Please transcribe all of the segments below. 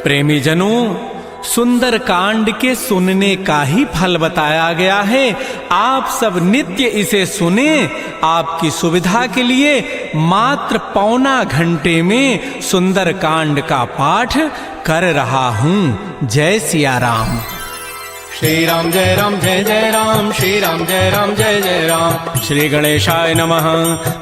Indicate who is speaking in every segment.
Speaker 1: प्रेमी जनों, सुंदर कांड के सुनने का ही फल बताया गया है। आप सब नित्य इसे सुने। आपकी सुविधा के लिए मात्र पौना घंटे में सुंदर कांड का पाठ कर रहा हूं। जय सिया राम।
Speaker 2: श्री राम जय राम जय जय राम, श्री राम जय राम जय जय राम।
Speaker 1: श्री गणेशाय नमः।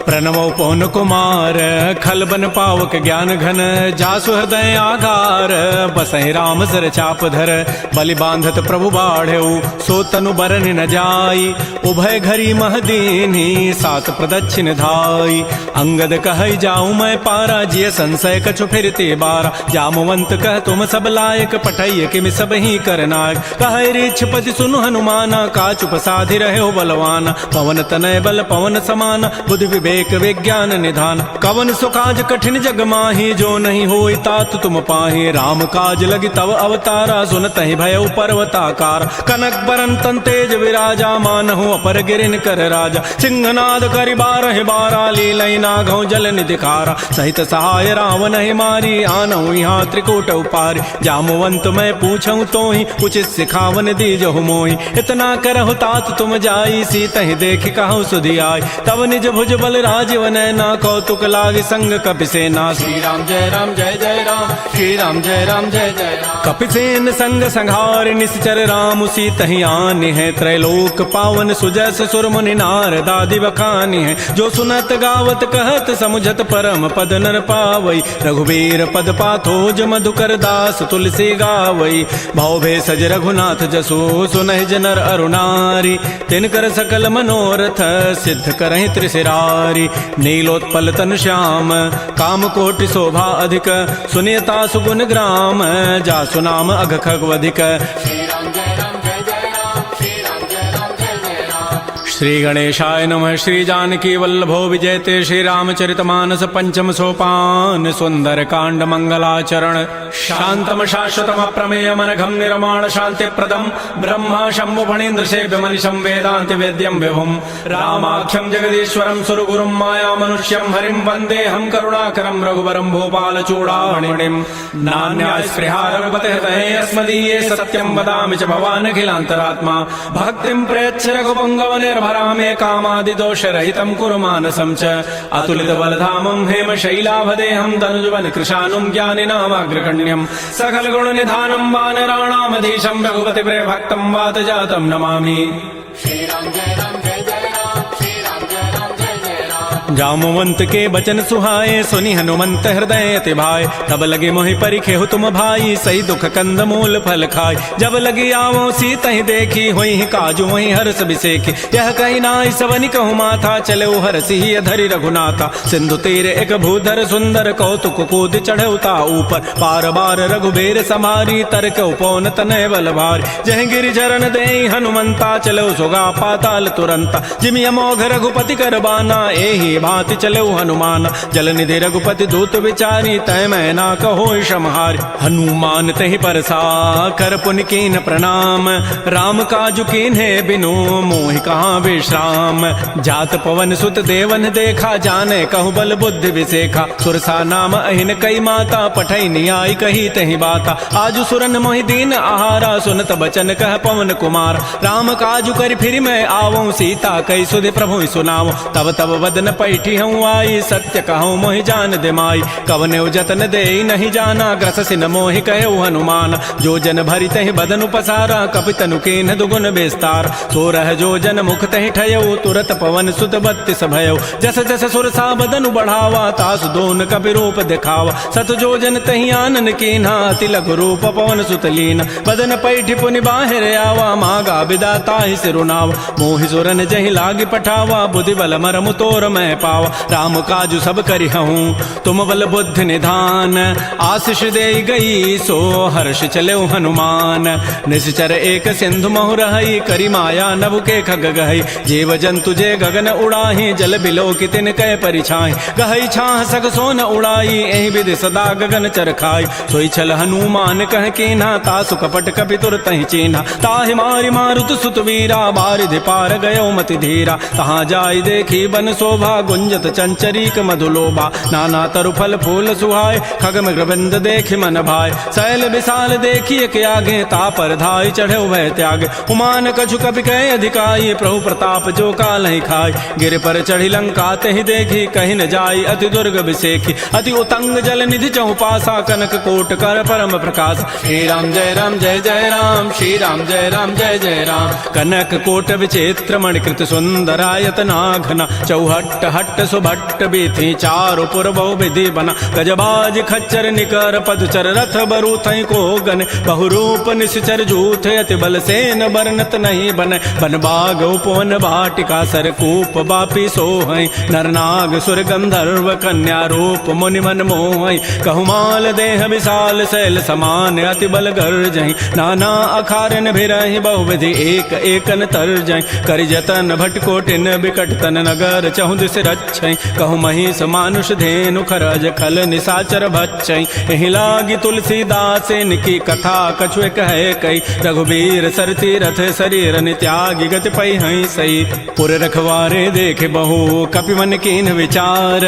Speaker 1: प्रणवो पवन कुमार, खलबन पावक ज्ञान घन, जासु हृदय आगार, बसहि राम सर चाप धर, बलि बांधत प्रभु बाढ़ऊ, सो तनु बरन न जाई, उभय घरी महदीनी, सात प्रदक्षिण धाई। अंगद कहै जाऊं मैं पारा, जिय संशय कछु फिरते बारा, जामवंत कह तुम सब लायक, पठैय किमि सब ही करनायक। कहै पति सुनु हनुमाना, काचुप साधि रहे हो बलवाना, पवन तनय बल पवन समाना, बुद्धि विवेक विज्ञान निधान। कवन सुकाज कठिन जग माही, जो नहीं होई तात तुम पाही, राम काज लगी तव अवतारा, सुनतहि भयउ पर्वताकार। कनक बरन तन तेज विराजा, मानहु अपर गिरिन कर राजा, सिंहनाद करि बारहि बारा, लीलई नागहु जल निधिखारा। सहित सहाय रावण ही मारी, आनहु यहाँ त्रिकूट उपारी, जामवंत मैं पूछऊं तो ही, उचित सिखावन दीजहु मोहि। इतना करहु तात तुम जाई, सीतहि देखि कहु सुधि आई, तब निज भुज बल राजीव नैना, कौतुक लागी संग कपिसेना।
Speaker 2: श्री राम जय राम जय जय राम, श्री राम जय राम जय जय राम।
Speaker 1: कपिसेन संग संहार, निश्चर राम सीतहि आनि है, त्रैलोक पावन सुजस सुर मुनि नारद आदि बखानि है। जो सुनत गावत कहत समुझत परम पद नर पावई, रघुबीर पद पाथोज मधुकर दास तुलसी गावई। भव सज रघुनाथ जसो सुनहि जनर अरुणारी, तिनकर सकल मनोरथ सिद्ध करहि त्रिशिरारी। नीलोत्पल तन श्याम, काम कोटि शोभा अधिक, सुनियता सुगुण ग्राम, जासु नाम अघ खगवधिक।
Speaker 2: श्री राम जय राम जय जय राम, श्री राम जय राम जय जय राम।
Speaker 1: श्री गणेशाय नमः। श्री जानकी वल्लभो विजयते, श्री रामचरितमानस पंचम सोपान, सुंदर कांड मंगलाचरण। शांतम शाश्वतम प्रमेयम अनघम निर्माण शांति प्रदम, ब्रह्मा शंभु फणीन्द्र सेव्य मनिषं वेदांति वेद्यम विभुम, रामाख्यम जगदीश्वरम सुरगुरुम माया मनुष्यम हरिम वंदे हम करुणाकरम रघुवरम भूपाल चूड़ामणिम। नान्या स्पृहा रघुपते हृदये अस्मदीये, सत्यम वदामि च भवान् अखिलान्तरात्मा, भक्तिं प्रयच्छ रघुपुंगव निर्भरामे, कामादि दोष रहितं कुरु मानसं च। अतुलित बलधामं हेम शैलाभदेहं, तनुजवन कृशानुं ज्ञानिनामाग्रगण्यं, सकल गुण निधानं वानराणामधीशं, रघुपति प्रिय भक्तं वात जातं नमामि।
Speaker 2: श्री राम जय राम जय जय राम, श्री राम जय राम जय जय राम।
Speaker 1: जामवंत के बचन सुहाए, सुनि हनुमंत हृदय अति भाए, तब लगे मोहि परिखेहु तुम भाई, सही दुख कंद मूल फल खाय। जब लगी आवो सीतहि देखी, होई काजू वही हर्ष बिसेखी, यह कही नाई सवनि कहु माथा, चले हर्षि ही धरि रघुनाथा। सिंधु तीर एक भूधर सुंदर, कौतुक कूद चढ़ौता ऊपर, पार बार रघुबीर समारी, तरक उपौन तनय बल भारी। जह गिरि चरण देहि हनुमंता, चलो सुगा पाताल तुरंता, जिमि अमोघ रघुपति कर बाना, एहि भांति चलो हनुमान। जल निधि रघुपति दूत विचारी, तय मैं ना कहो क्षमहारी। हनुमान तहि परसा कर पुनि कीन प्रणाम, राम काजु कीन्हे बिनु मोहि कहाँ विश्राम। जात पवन सुत देवन देखा, जाने कहु बल बुद्धि विसेखा, सुरसा नाम अहिन कई माता, पठै नियाई कही तहि बाता। आजु सुरन मोहि दीन आहारा, सुनत बचन कह पवन कुमार। राम काजु कर फिर मैं आवऊं, सीता कई सुधि प्रभु सुनाऊं। तब तब वदन पैठी हूँ आई, सत्य कहूँ मोहि जान दिमाई। कवने जतन दे नहीं जाना, ग्रस न मोहि कहे हनुमान। जो जन भरि तहि बदनु पसारा, कपितनु कीन्ह दुगुन विस्तार। सो रह जो जन मुख तहि ठयऊ, तुरत पवन सुत बत्तिस भयऊ। जस जस सुरसा बदनु बढ़ावा, तासु दोन कपि रूप दिखावा। सत जो जन तहि आनन कीन्हा, अति लघु रूप पवन सुत लीन। बदन पैठि पुनि बाहिर आवा, मागा बिदा ताहि सिरुनावा। मोहि सुरन जहि लागी पठावा, बुद्धि बल मरमु तोर मैं पावा। राम काजु सब करिहऊँ, तुम बल बुद्धि निधान। आशीष दे गई सो हर्ष चले हनुमान। निश्चर एक सिंधु महु रहई, करी माया नभ के खग गहई। जीव जंतु जे गगन उड़ाही, जल बिलो की तिन कै परिछाई। गहई छाह सग सोन उड़ाई, एहि विधि सदा गगन चरखाई। सोई छल हनुमान कह कीन्हा, तासु कपट कपि तुरतहि चीन्हा। ताहि मारि मारुत सुत वीरा, बारिधि पार गयो मति धीरा। तहाँ जाई देखी बन शोभा, गुंजत चंचरीक मधुलोभा नाना तरु फल फूल सुहाय खग मृगबंद देख मन भाय शैल विशाल देखिए के आगे तापर धाय चढ़े भय त्याग उमान कछु कपि कह अधिकाई प्रभु प्रताप जो काल ही खाय गिर पर चढ़ी लंका ते ही देखी कहीं न जाई अति दुर्ग विसेखी अति उतंग जल निधि चौपासा कनक कोट कर परम प्रकाश
Speaker 2: श्री राम जय राम जय जय राम श्री राम जय राम जय जय राम
Speaker 1: कनक कोट विचित्र मणिकृत सुंदरायत नाघना चौहट्ट हट्ट सुभट्ट बीथी चारु पुर बहु विधि बना गजबाज खच्चर निकर पदचर रथ बरु थई को गन बहुरूप निश्चर जूथ अति बल सेन बरनत नहीं बन बन बाग उपवन वाटिका सरकूप बापी सोहै नरनाग सुर गंधर्व कन्या रूप मुनि मन मोहै कहुमाल देह विशाल शैल समान अति बल गर्जहि नाना अखारन भिरहि बहुविधि एक एकन तरजहि करि जतन भटकोटिन बिकट तन नगर चहुदिस रक्षै कहु महिष मानुष धेनु खरज खल निशाचर भक्षै एहि लागी तुलसीदास इनकी कथा कछु कहे कई रघुबीर सर तीरथ शरीर त्यागी गति पै हई सही पुर रखवारे देखे बहु कपि मन कीन विचार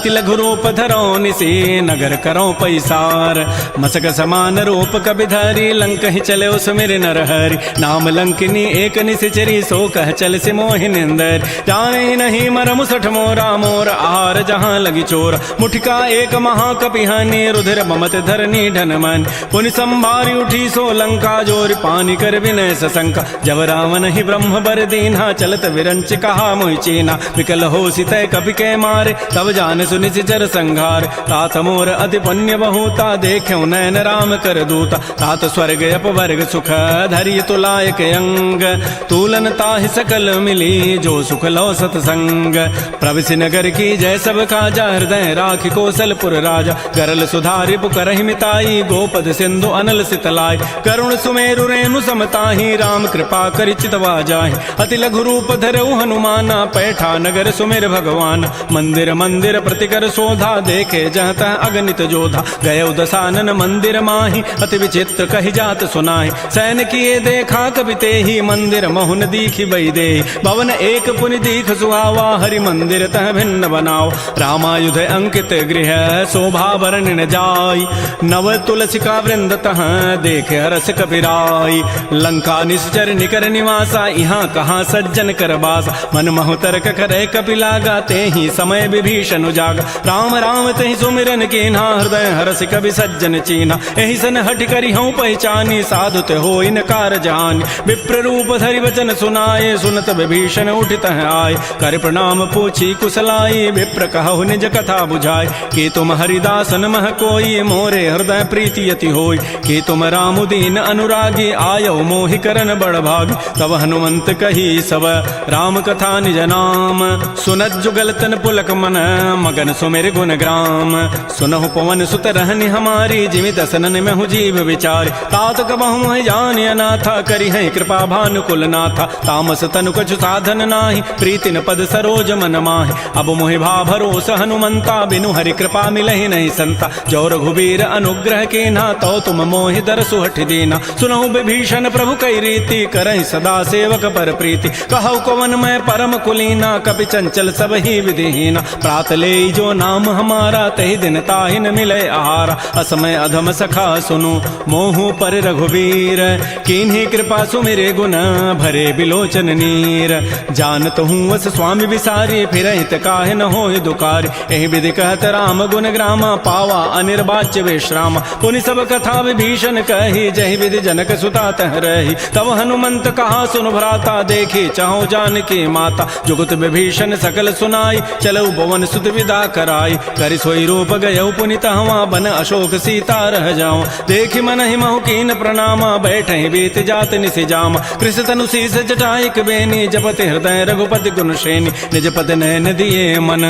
Speaker 1: तिलघु रूप धरो निसी नगर करो पैसार मसक समान रूप कपि धरी लंक ही चले सुमिर नर हरि नाम लंकिनी एक निशिचरी सो कह चल से मोहिन इंदर जाने नहीं मरम सठ मोरा मोर आहार जहाँ लगी चोर मुठिका एक महाकपिहानी रुधिर ममत धरनी ढन मन पुनि संभारी उठी सो लंका जोर पानी कर विनय सशंका जब रावण ही ब्रह्म बर दीन्हा चलत विरंच कहा मोहि चीना विकल हो सितय कपि के मारे तब जान सुनि सिचर संघार तात मोर अति पुण्य बहुता देख्यो नयन राम कर दूता तात स्वर्ग अपवर्ग सुख धरिय तुलायक अंग तूलन ताहि सकल मिली जो सुख लो सतसंग प्रविशि नगर की जय सब काजा हृदय राखि कौशलपुर राजा गरल सुधारि पुकरहि मिताई गोपद सिंधु अनल सितलाय करुण सुमेरु रेणु समताहि राम कृपा करि चितवा जाहि अति लघु रूप धरऊ हनुमाना पैठा नगर सुमेर भगवान मंदिर मंदिर प्रतिकर शोधा देखे जहतः अगणित जोधा गय दसानन मंदिर माहि अति विचित्र कहि जात सुनाहि सैन किए देखा कवि तेहि मंदिर महुन दीखि बई दे भवन एक पुनि दीख सुहावा हरि मंदिर तह भिन्न बनाओ रामायुध अंकित गृह शोभा वर्णन जाय नव तुलसिका वृंद तह देखे हरस कपिराय लंका निश्चर निकर निवासा यहाँ कहाँ सज्जन कर बासा मन महु तर्क करे कपि लागा तेहि समय विभीषण जागा राम राम तेहि सुमिरन कीन्हा हृदय हरस कवि सज्जन चीन्हा एहि सन हटि करि हूँ पहचानी साधु ते हो इनकार जानी विप्र रूप धरि वचन सुनाए सुनत विभीषण उठित आय कर प्रणाम पूछी कुशलाई विप्र कहु निज कथा बुझाय कि तुम हरिदासन मह कोई मोरे हृदय प्रीति यति होय कि तुम राम दीन अनुरागी आयो मोहि करन बड़ भाग तब हनुमंत कही सब राम कथा निज नाम सुनत जुगल तन पुलक मन मगन सुमेर गुण ग्राम सुनहु पवन सुत रहनि हमारी जिमि दसनन में हूँ जीव विचार तात कबहु जान अनाथा करी है कृपा भानुकुल नाथा तामस तनु कछु साधन नाही प्रीति न पद सरोज मन माहि अब मोहि भा भरोस हनुमंता बिनु हरि कृपा मिलहि नहीं संता जो रघुबीर अनुग्रह के ना तो तुम मोहि दरसु हठ दीना सुनहु विभीषण प्रभु कई रीति करहि सदा सेवक पर प्रीति कहु कवन मैं परम कुलीना कपि चंचल सब ही विधिहीना प्रात ले जो नाम हमारा तहि दिन ताहि न मिले आहारा असमय अधम सखा सुनु मोहु पर रघुबीर किन्हीं कृपा सुमिरे गुण भरे बिलोचन नीर जानत हूँ वस स्वामी विसारी फिर हित काहे न होय दुकारी एहि विधि कहत राम गुण ग्रामा पावा अनिर्वाच्य विश्राम पुनि सब कथा विभीषण कही जहि विधि जनक सुता तह रही तब हनुमंत कहा सुन भ्राता देखी चाहो जानकी माता जुगत विभीषण सकल सुनाई चलो भवन सुत विदा कराई करि सोई रूप गयौ पुनि तहवा बन अशोक सीता रह जाऊं देखि मन ही महु कीन प्रणामा बैठे बीत जात निसि जामा कृष तनु शीस जटाइक बेनी जपत हृदय रघुपति गुण श्रेणी निज पद नयन दिए मन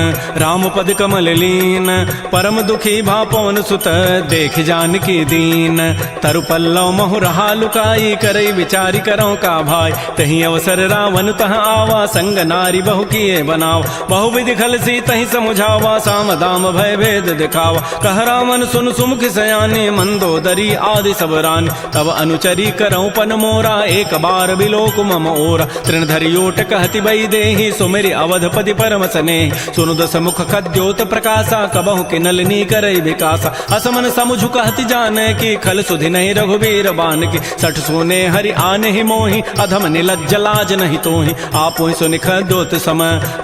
Speaker 1: राम पद कमल लीन परम दुखी भा पवन सुत देख जानकी दीन तरु पल्लव महु रहा लुकाई करई विचारी करो का भाई तही अवसर रावण तह आवा संग नारी बहु किए बनावा बहु विधि खल सी तही समुझावा साम दाम भय भेद दिखावा कह रावण सुन सुमुख सयानी मंदोदरी आदि सब रानी तब अनुचरी करऊं पन मोरा एक बार बिलोक मम ओरा तृण धरियोट कहति बई देहि सुमेरि अवधपति पर करम सने सुनु दस मुख खद्योत प्रकाशा कबहु के नलिनी करई विकासा असमन समुझु कहति जाने की खल सुधि नहीं रघुबीर बान की सठ सोने हरि आने ही मोहि अधम निलज्ज लाज नहीं तोहि आपो ही सुनि खद्योत सम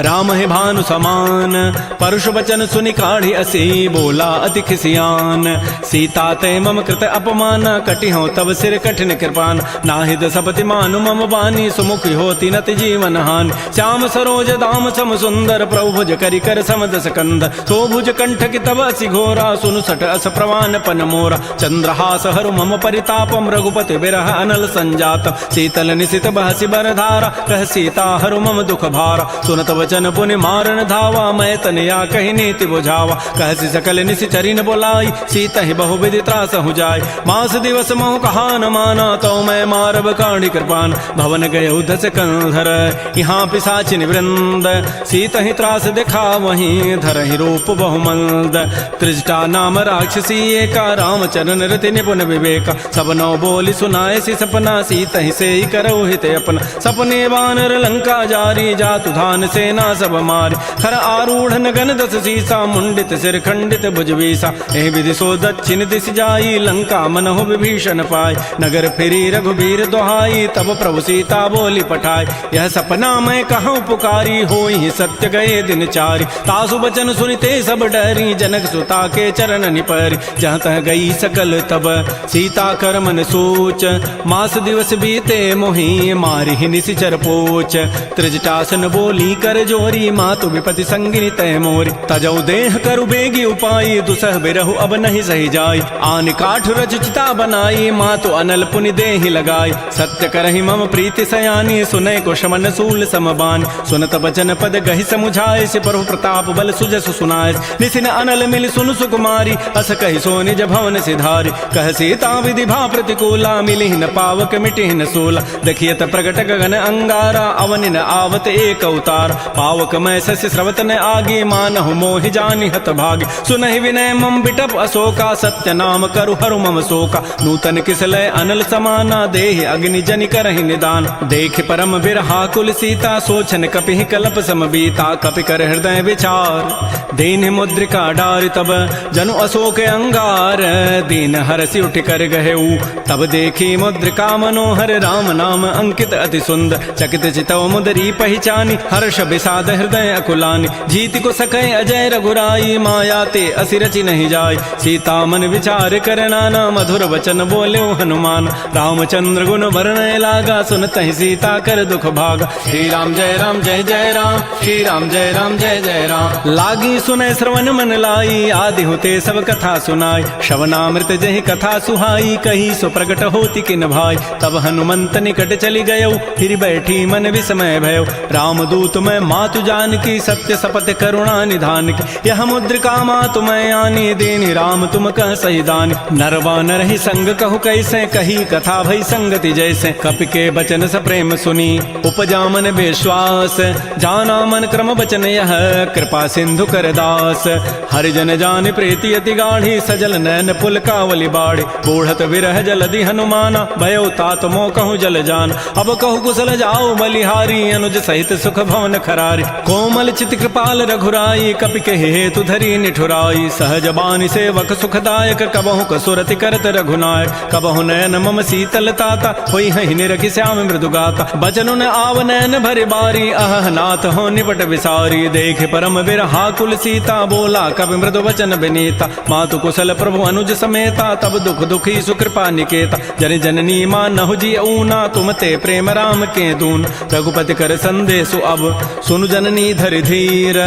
Speaker 1: राम ही भानु समान परुष वचन सुनि काढ़ी असी बोला अति खिसियान सीता ते मम कृत अपमान कटि हो तब सिर कठिन कृपान नाहिद सपति मानु मम बानी सुमुखी होती नति जीवन हानि श्याम सरोज दाम सम सुंदर प्रभु भुज करि कर समदस कंद सो भुज कंठ की तब असि घोरा सुनु सट अस प्रवान पन मोरा चंद्रहास हरु मम परितापम रघुपति बिरह अनल संजात शीतल निशित बहसि बरधारा कह सीता हरु मम दुख भारा सुनत वचन पुनि मारन धावा मैं तनया कही नीति बुझावा कहसी सकल निशि चरिन बोलाई सीता ही बहु विधि त्रास हो जाय मास दिवस महु कहा न माना तो मैं मारब काढ़ी कृपान भवन गय उधस कंधर यहाँ पिशाचिन वृंद सीता ही त्रास दिखा वहीं धर ही रूप बहुमंद त्रिजटा नाम राक्षसी एका रामचरण रति निपुण विवेका सब नौ बोली सुनाए सी सपना सीता ही से ही करो हित अपना सपने वानर लंका जारी जातु धान सेना सब मारी खर आरूढ़ नगन दस सीसा मुंडित सिर खंडित भुजवीसा एह विधि सो दक्षिण दिश जाई लंका मनहु विभीषण पाय नगर फिरी रघुबीर दोहाई तब प्रभु सीता बोली पठाई यह सपना मैं कहूँ पुकारी होई सत्य गए दिन चारि तासु बचन सुनिते सब डरी जनक सुता के चरण निपरि जहाँ तह गई सकल तब सीता कर मन सोच मास दिवस बीते मोहि मारि ही निशिचर पोच त्रिजटासन बोली कर जोरी मातु विपति संगिनी तय मोरी तजौ देह करु बेगी उपाई दुसह बिरहु अब नहीं सही जाय आन काठ रचिता बनाई मातु अनल पुनि देहि लगाई सत्य करहि मम प्रीति सयानी सुनय को शमन सूल समबान सुनत बचन पद गहि समुझाए से प्रभु प्रताप बल सुजस सुनाए निसिन अनल मिल सुन सुकुमारी अस कहि सो निज भवन सिधारी कह सीता विधि भा प्रतिकूला मिलिहि न पावक मिटिहि न सोला देखियत प्रगट गगन अंगारा अवनि न आवत एक अवतार पावक मैं सस्य स्रवत न आगे मानहु मोहि जानि हत भाग सुनहि विनय मम बिटप अशोका सत्य नाम करु हरु मम शोका नूतन किसलय अनल समाना देहि अग्नि जनि करहि निदान देख परम बिरहा कुल सीता सोचन कपिहि कलप सम बीता कपि कर हृदय विचार दीन मुद्रिका डार तब जनु अशोक अंगार दीन हरसि उठ कर गहेऊ तब देखी मुद्रिका मनोहर राम नाम अंकित अति सुंदर चकित चितव मुदरी पहचानी हर्ष विषाद हृदय अकुलानी जीत को सकै अजय रघुराई माया ते असिरचि नहीं जाय सीता मन विचार कर नाना मधुर वचन बोले हनुमान रामचंद्र गुण वर्णय लागा सुनत ही सीता कर दुख भागा
Speaker 2: श्री राम जय राम श्री राम जय जय राम
Speaker 1: लागी सुनय श्रवण मन लाई आदि होते सब कथा सुनाई श्रवणामृत जहि कथा सुहाई कही सो प्रकट होती किन भाई तब हनुमंत निकट चली गयो फिर बैठी मन विस्मय भयो राम दूत में मातु जान की सत्य सपत करुणा निधान की यह मुद्रिका मातु मैं आनी देनी राम तुम कह सही दान नरवा नर ही संग कहु कैसे कही कथा भई संगति जैसे कपि के बचन स प्रेम सुनी उपजा मन विश्वास जाना मन क्रम बचन यह कृपा सिंधु कर दास हरिजन जान प्रीति अति गाढ़ी सजल नैन पुल कावली बाढ़ी बूढ़त विरह जलधि हनुमाना भयो तात मो कहूँ जल जान अब कहु कुशल जाओ बलिहारी अनुज सहित सुख भवन खरारी कोमल चित कृपाल रघुराई कपि के हेतु धरी निठुराई सहज बानी सेवक सुखदायक कबहु कसुरति करत रघुनायक कबहु नयन मम शीतल ताता होई हहि निरखि श्याम मृदु गाता बचनु न आव नयन भरि बारी अह नाथ हो निपट विसारी देख परम बिरहा कुल सीता बोला कवि मृदु वचन विनीता मातु कुशल प्रभु अनुज समेता तब दुख दुखी सुकृपा निकेता जन जननी मानहु जी ऊना तुम ते प्रेम राम के दून रघुपति कर संदेशु अब सुनु जननी धरि धीर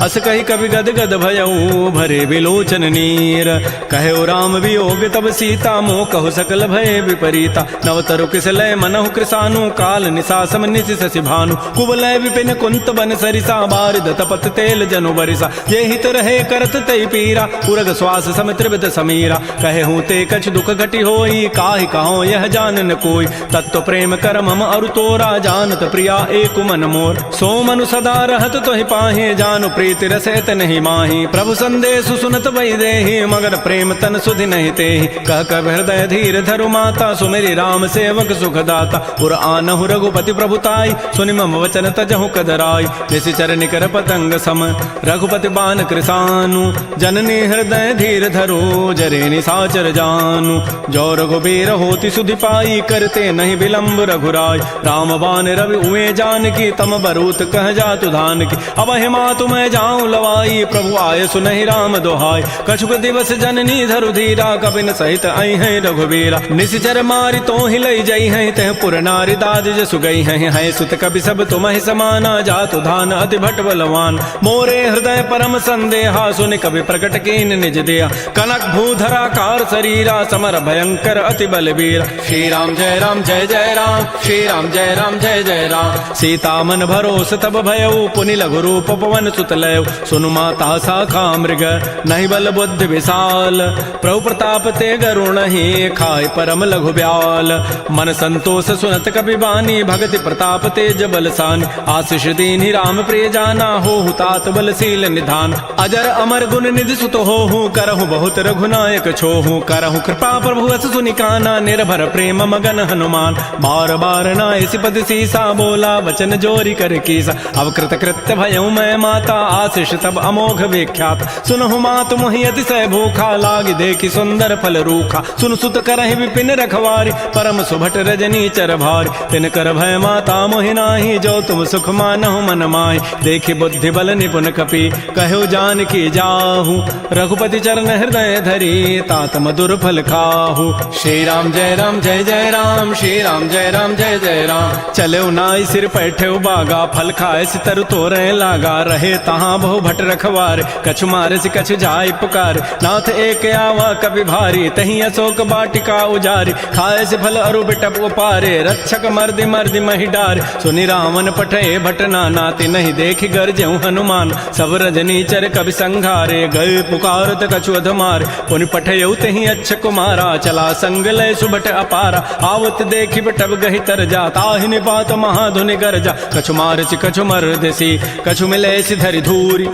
Speaker 1: अस कही कवि गद गद भयऊ भरे विलोचन नीर कहो राम वियोग तब सीता मोह कहु सकल भय विपरीता नवतरु किसलय मनहु कृसानु काल निशासम निशि शशि भानु कुवलय विपिन कुंत बन सरिसा बारिद तपत तेल जनु बरिसा ये हित रहे करत तई पीरा उरग श्वास सम त्रिविध समीरा कहे हूँ ते कछ दुख घटी होई काहि कहो यह जान न कोई तत्व प्रेम कर मम अरु तोरा जानत प्रिया एक मन मोर सो मनु सदा रहत तो ही पाहे जानु प्रीति रसैत नहीं माही प्रभु संदेश सुनत वही देहि मगर प्रेम तन सुधि नहीं तेहि कह कब हृदय धीर धरु माता सुमेरी राम सेवक सुखदाता पुर आनहु रघुपति प्रभुताई सुनि मम वचन तजहु कदराई जैसे निश्चर निकर पतंग सम रघुपति बान कृसानु जननी हृदय धीर धरो जरे निशाचर जानु जो रघुबीर होति सुधि पाई करते नहीं विलंब रघुराय राम बान रवि उए जान की तम बरूत कह जातु धान की अब हिमा तुम्हें जाऊं लवाई प्रभु आय सुनहि राम दोहाय कछुक दिवस जननी धरु धीरा कबिन सहित आई है रघुबीरा निश्चर मारी तो ही लई जई है तह पुर नारी दाद जसु गई है सुत कवि सब तुम्हें समाना जातु धान अति भट बलवान मोरे हृदय परम संदेहा सुन कवि प्रकट कीन निज दिया कनक भूधरा कार शरीरा समर भयंकर अति बलबीर
Speaker 2: श्री राम जय राम जय जय राम श्री राम जय राम जय जय राम
Speaker 1: सीता मन भरोस तब भयऊ पुनि लघु रूप पवन सुत लय सुनु माता शाखा मृग नहीं बल बुद्धि विशाल प्रभु प्रताप ते गरुण ही खाय परम लघु ब्याल मन संतोष सुनत कपि बानी भगति प्रताप तेज बलसान आशीष दीनि राम प्रिय जाना हो तात बलशील निधान अजर अमर गुण निधि सुत हो करहु बहुत रघुनायक छोहु करहु कृपा प्रभु अस सुनिकाना निर्भर प्रेम मगन हनुमान बार बार नायसी पद सीसा बोला वचन जोरी कर कीसा अब कृत कृत्य भयऊ मैं माता आशीष तब अमोघ विख्यात सुनहु मात मोहि अतिशय भूखा लाग देखी सुंदर फल रूखा सुन सुत करहि विपिन रखवारी परम सुभट रजनी चर भारी तिन कर भय माता मोहि नाही जो तुम सुख मानहु मन माहि देखि बुद्धि बल निपुन कपि कहो जान की जाहू रघुपति चरण हृदय धरी तात मधुर फल खाहू
Speaker 2: श्री राम जय राम जय जय राम श्री राम जय राम जय जय राम
Speaker 1: चले नाई सिर पैठे बागा फल खाए सितर तोरे लागा रहे तहाँ बहु भट रखवार कछु मारे से कछु जाय पुकार नाथ एक आवा कभी भारी तही अशोक बाटिका उजारी खाए से फल अरु बिटप उपारे रक्षक मर्दि मर्दि मही डार सुनि रावण पठे भट नाती नहीं देखी गरजेऊ हनुमान सब रजनी चर कवि संघारे गए पुकारत कछु अधमार पुनि पठेऊ तही अच्छ कुमारा चला संग लय सुबट अपारा आवत देखी बटब गही तर जा ताहि निपात महाधुनि गरजा कछु मारच कछु मर्दसी कछु मिले धरि धूरी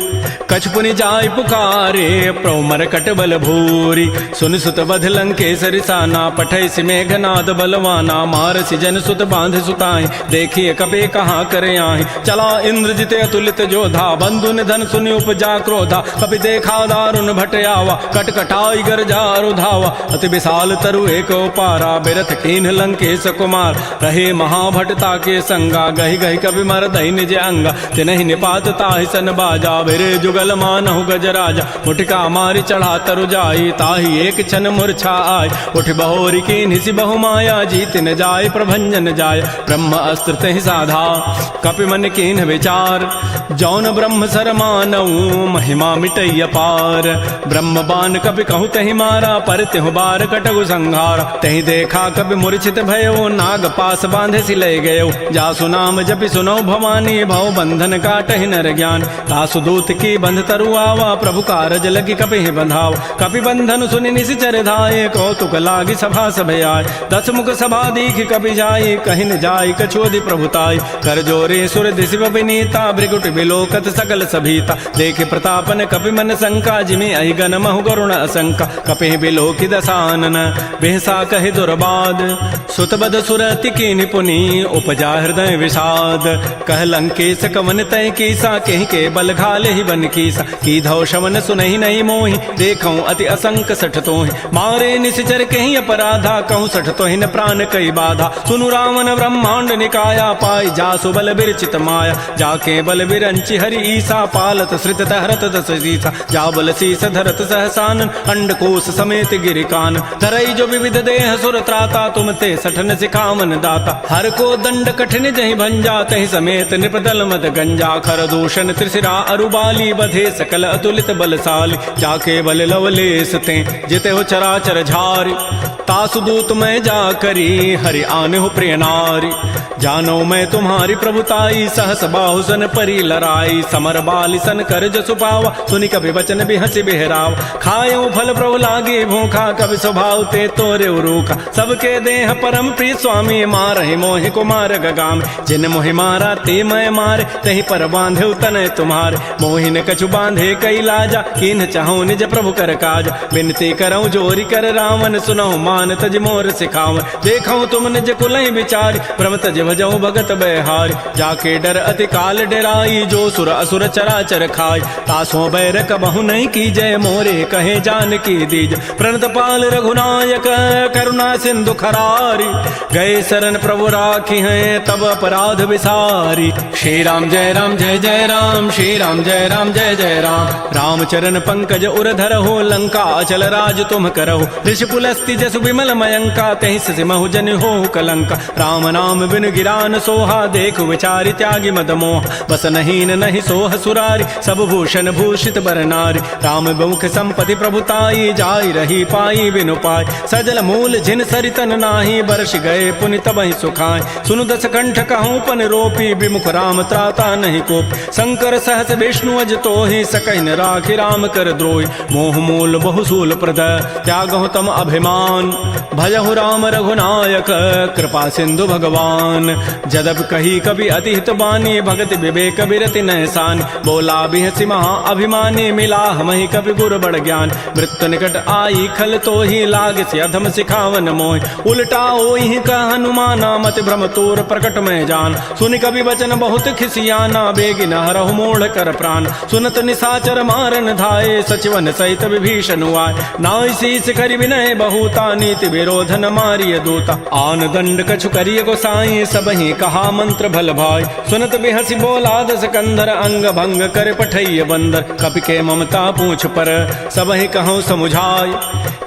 Speaker 1: कछु पुनि जाय पुकारे प्रौमर कटबल भूरी सुन सुत बध लंकेसरि साना पठै सि मेघनाद बलवाना मारसि जन सुत बांध सुताई देखिए कपे कहाँ करे आहि चला इंद्रजित अतुलित जोधा बंधु निधन सुनि उपजा क्रोधा कपि देखा दारुण भट आवा कटकटाई गरजा रुधावा अति विशाल तरु एक पारा बिरथ कीन्ह लंकेश कुमार रहे महाभटता के संगा गही गही कवि मर दही निज अंगा तिनहि निपात ताहि सन बाजा बिरे जुगल मानहु गजराजा मुठिका मारी चढ़ा तरु जाई ताहि एक क्षण मूर्छा आय उठ बहोरी की निसि बहु माया जीत न जाय प्रभंजन जाय ब्रह्म अस्त्र तहि साधा कपि मन कीन्ह विचार जौन ब्रह्म सर मानऊ महिमा मिटैय पार ब्रह्म बान कपि कहु तहि मारा पर तिहु बार कटगु संहार तहि देखा कपि मूर्छित भयो नाग पास बांधे सि लय गयो जासु नाम जपि सुनो भवानी भव बंधन काटहि नर ज्ञान तासु दूत की बंध तरु आवा प्रभु कारज लगी कपि बंधाव कपि बंधन सुनि निशिचर धाये कौतुक लागी सभा सभय आय 10 मुख सभा दीख कपि जाई कहि न जाई कछोदि प्रभुताई कर जोरे सुर दिशिव विनीता भृगुट बिलोकत सकल सभीता देखे प्रतापन कपि मन शंका जिमि अहि गण महु गरुण असंका कपि बिलोकि दसानन बेहसा कहि दुर्बाद सुतबद सुरति की निपुनि उपजा हृदय विषाद कह लंकेश कवन तय कीसा कहीं के बल घाले ही बन कीसा की धौ शवन सुनहि नहीं मोहि देखऊं अति असंक सठ तोहि मारे निश्चर कहीं अपराधा कहूँ सठ तोहि न प्राण कई बाधा सुनु रावण ब्रह्मांड निकाया पाई जासु बल बिरचित माया जाके बल बिरंचि हरि ईसा पालत श्रित हरत दस सीसा जा बल शीस धरत सहसान अंडकोश समेत गिरिकान धरई जो विविध देह सुर त्राता तुम ते सठन सिखावन दाता हर को दंड कठिन जहि भंजा तहि समेत निपदल मद गंजा खर दूषण त्रिशिरा अरुबाली बधे सकल अतुलित बलशाली जाके बल लवलेस ते जिते हो चराचर झारी तासु दूत मैं जा करी हरि आने हो प्रिय नारी जानो मैं तुम्हारी प्रभुताई सहस बाहुसन परी लराई समर बाली सन कर जसु पावा सुनि कभी वचन भी हंसी बिहराव खायो फल प्रभु लागे भूखा कभी स्वभाव ते तोरे रूखा सबके देह परम प्रिय स्वामी मारहि मोहि कुमार गगाम जिन मोहि मारा ते मैं मारे तही पर बांधे तनय तुम्हारे मोहि न कछु बांधे कई लाजा किन चाहूं निज प्रभु कर काज बिनती करऊं जोरी कर रावण सुनहु हनुमान तज मोर सिखाव, देखऊं तुम निज कुलहि विचार, भ्रम तज भजऊ भगत बैहार, जाके डर अति काल डराई, जो सुर असुर चराचर खाय, तासों बैर कबहु नहीं की जय, मोरे कहे जान की दीज, प्रणत पाल रघुनायक करुणा सिंधु खरारी, गए शरण प्रभु राखी हैं तब अपराध विसारी।
Speaker 2: श्री राम जय राम जय जय राम, श्री राम जय राम जय जय राम,
Speaker 1: रामचरण पंकज उर धरहो, लंका अचल राज तुम करहो, ऋषि पुलस्ति जसु विमल मयंका, तहि सिमहु जन हो कलंका, राम नाम बिन गिरान सोहा, देख विचारि त्यागी मद मोह, बस नहीं नहीं सोह सुरारी, सब भूषण भूषित बर नारी, राम मुख संपत्ति प्रभुताई, जाय रही पाई बिनु पाय, सजल मूल जिन सरितन नाही, बरस गए पुनि तबहि सुखाय, सुनु दस कंठ कहूँ पन रोपी, विमुख राम त्राता नहीं कोप, शंकर सहस विष्णु अज तोहि, सकहि न राखि राम कर द्रोहि, मोह मूल बहुसूल प्रद त्यागहु तम अभिमान, भजहु राम रघुनायक कृपा सिंधु भगवान, जदब कही कवि अति हित बानी, भगत विवेक बिरति नहसान, बोला बिहसि महा अभिमानी, मिला हमहि कवि गुर बड़ ज्ञान, मृत्यु निकट आई खल तोहि, लाग से अधम सिखावन मोहि, उल्टा ओहि का हनुमाना, मत भ्रम तोर प्रकट में जान, सुनि कवि वचन बहुत खिसियाना, बेगी न हरहु मोढ़ कर प्राण, सुनत निसाचर मारन धाये, सचिवन सहित विभीषण आए, नाई शीस करि विनय बहुता, नीति विरोधन मारिय दूता, आन दंड कछु करिय गोसाई, सबहि कहा मंत्र भल भाई, सुनत बिहसि बोला दस कंधर, अंग भंग कर पठैय बंदर, कपि के ममता पूछ पर सबहि कहूँ समुझाय,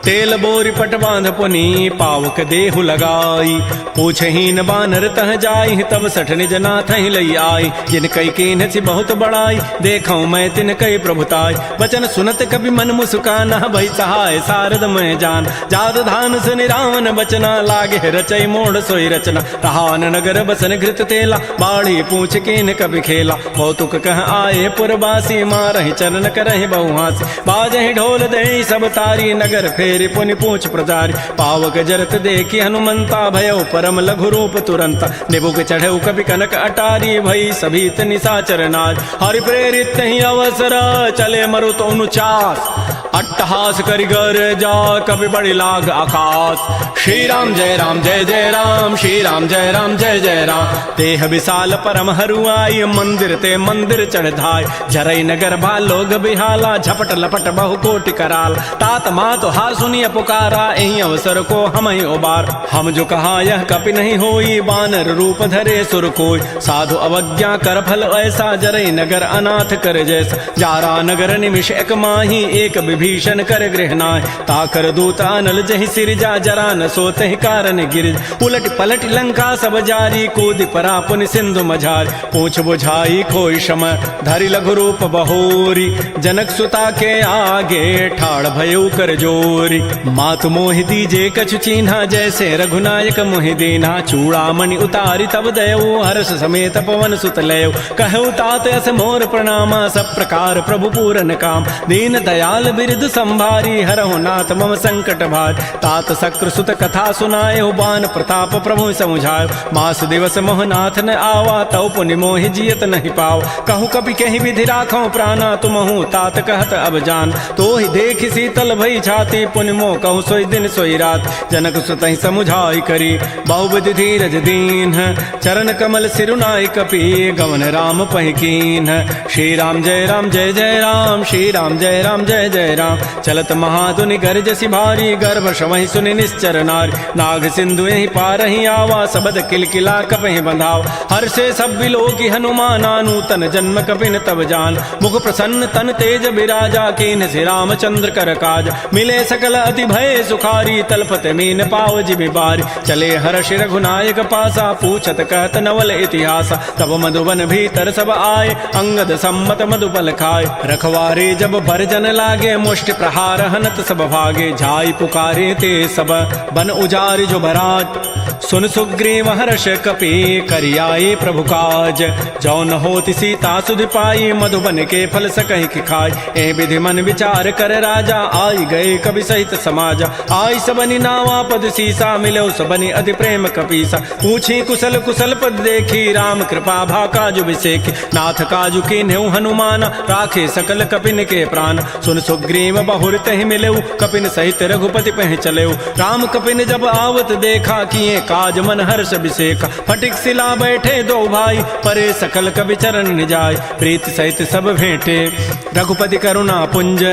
Speaker 1: तेल बोरी पट बांध पुनी पावक देहु लगाई, पूछहीन बानर तह जाई, तब सठ निज नाथ ही लई आई, जिन कई कीन सी बहुत बड़ाई, देखऊं मैं तिन कई प्रभुताई, वचन सुनत कभी मन मुस्काना, भई सहाय सारद मैं जान, जाद धान सुनि रावण बचना, लागे रचई मोड़ सोई रचना, रहान नगर बसन घृत तेला, बाढ़ी पूछ कीन कभी खेला, कौतुक कह आए पुरवासी, मारहि चरण करहि बहुहासी, बाजहि ढोल दे सब तारी, नगर फेरि पुनि पूछ प्रजारी, पावक जरत देखी हनुमंता, भयो परम लघु रूप तुरंता, निबुक चढ़ऊ कभी कनक अटारी, भई सभीत निसाचर नार, हरि प्रेरित ही अवसर चले मरुत अनुचास, अट्टहास करि गर जा कभी बड़ी लाग आकाश,
Speaker 2: श्री राम जय राम जय जय राम, श्री राम जय राम जय जय राम,
Speaker 1: तेह विशाल परम हरुआई, मंदिर ते मंदिर चढ़ाय, जरई नगर भा लोग बिहाला, झपट लपट बहु कोटि कराल, तात मात हा सुनिय पुकारा, एहि अवसर को हम ही उबार, हम जो कहा यह कपि नहीं होई, बानर रूप धरे सुर कोई, साधु अवज्ञा कर फल ऐसा, जरई नगर अनाथ कर जैसा, जारा नगर निमिष एक माही, एक विभीषण कर गृहनाय, ताकर दूत अनल जहि सिरजा, जरा न सोते कारण गिर, उलट पलट लंका सब जारी, कूद परा पुनि सिंधु मझार, पूछ बुझाई खोई शम, धरि लघु रूप बहोरी, जनक सुता के आगे ठाड़ भयउ कर जोरी, मातु मोहि दीजे कछु चीन्हा, जैसे रघुनायक मोहि दीन्हा, चूड़ामणि उतारी तब दयऊ, हर्ष समेत पवन सुत लयऊ, कहऊ तात अस मोर प्रणामा, सब प्रकार प्रभु पूरन काम, दीन दयाल बिरद संभारी, हरहु नाथ मम संकट भार, तात सक्र सुत कथा सुनायो, बान प्रताप प्रभु समुझायो, मास दिवस मोहनाथ न आवा, तौ पुनि मोहि जियत नहीं पाव, कहूँ कपि कहीं विधि राखो प्राणा, तुमहु तात कहत अब जान, तो ही देख शीतल भई छाती, पुनि मोह कहूँ सोई दिन सोई रात, जनक सुतहि समुझाई करी, बहुविधि धीरज दीन, चरण कमल सिरुनाई कपि, गवन राम पहिकीन, श्री राम जय राम जय जय राम, श्री राम जय राम जय जय राम, चलत महाधुनि गर्जसि भारी, गर्भ शवहि सुनि निश्चर नारी, नाग सिंधु यहीं पारहि आवा, सबद किलकिला कपहि बंधाव, हर्षे सब बिलोकी हनुमाना, नूतन जन्म कपिन तब जान, मुख प्रसन्न तन तेज बिराजा, कीन से रामचंद्र कर काज, मिले सकल अति भय सुखारी, तलपत मीन पाव जिमि बारी, चले हर्ष रघुनायक पासा, पूछत कहत नवल इतिहास, तब मधुबन भीतर सब आए, अंगद सम्मत मधुबल खाए, रखवारे जब बरजन लागे, मुष्टि प्रहार हनत सब भागे, झाई पुकारे ते सब बन उजारि जो भराज, सुन सुग्रीव हर्ष कपि करियाए प्रभु काज, जौन होति सीता सुध पाई, मधुबन के फल सकहि कि खाई, ए विधि मन विचार कर राजा, आई गए कवि सहित समाजा, आई सबनि नावा पद सीसा, मिलो सबनि अति प्रेम कपीसा, पूछी कुशल कुशल पद देखी, राम कृपा भा काजु विसेखी, नाथ काजु कीन्हु हनुमान, राखे सकल कपिन के प्राण, सुन सुग्रीव बहुर तहि मिलऊ, कपिन सहित रघुपति पह चल चले। राम कपिन जब आवत देखा, किए काज मन हर्ष अभिषेका। फटिक सिला बैठे दो भाई, परे सकल कवि चरण निजाय। प्रीत सहित सब भेंटे रघुपति करुणा पुंज,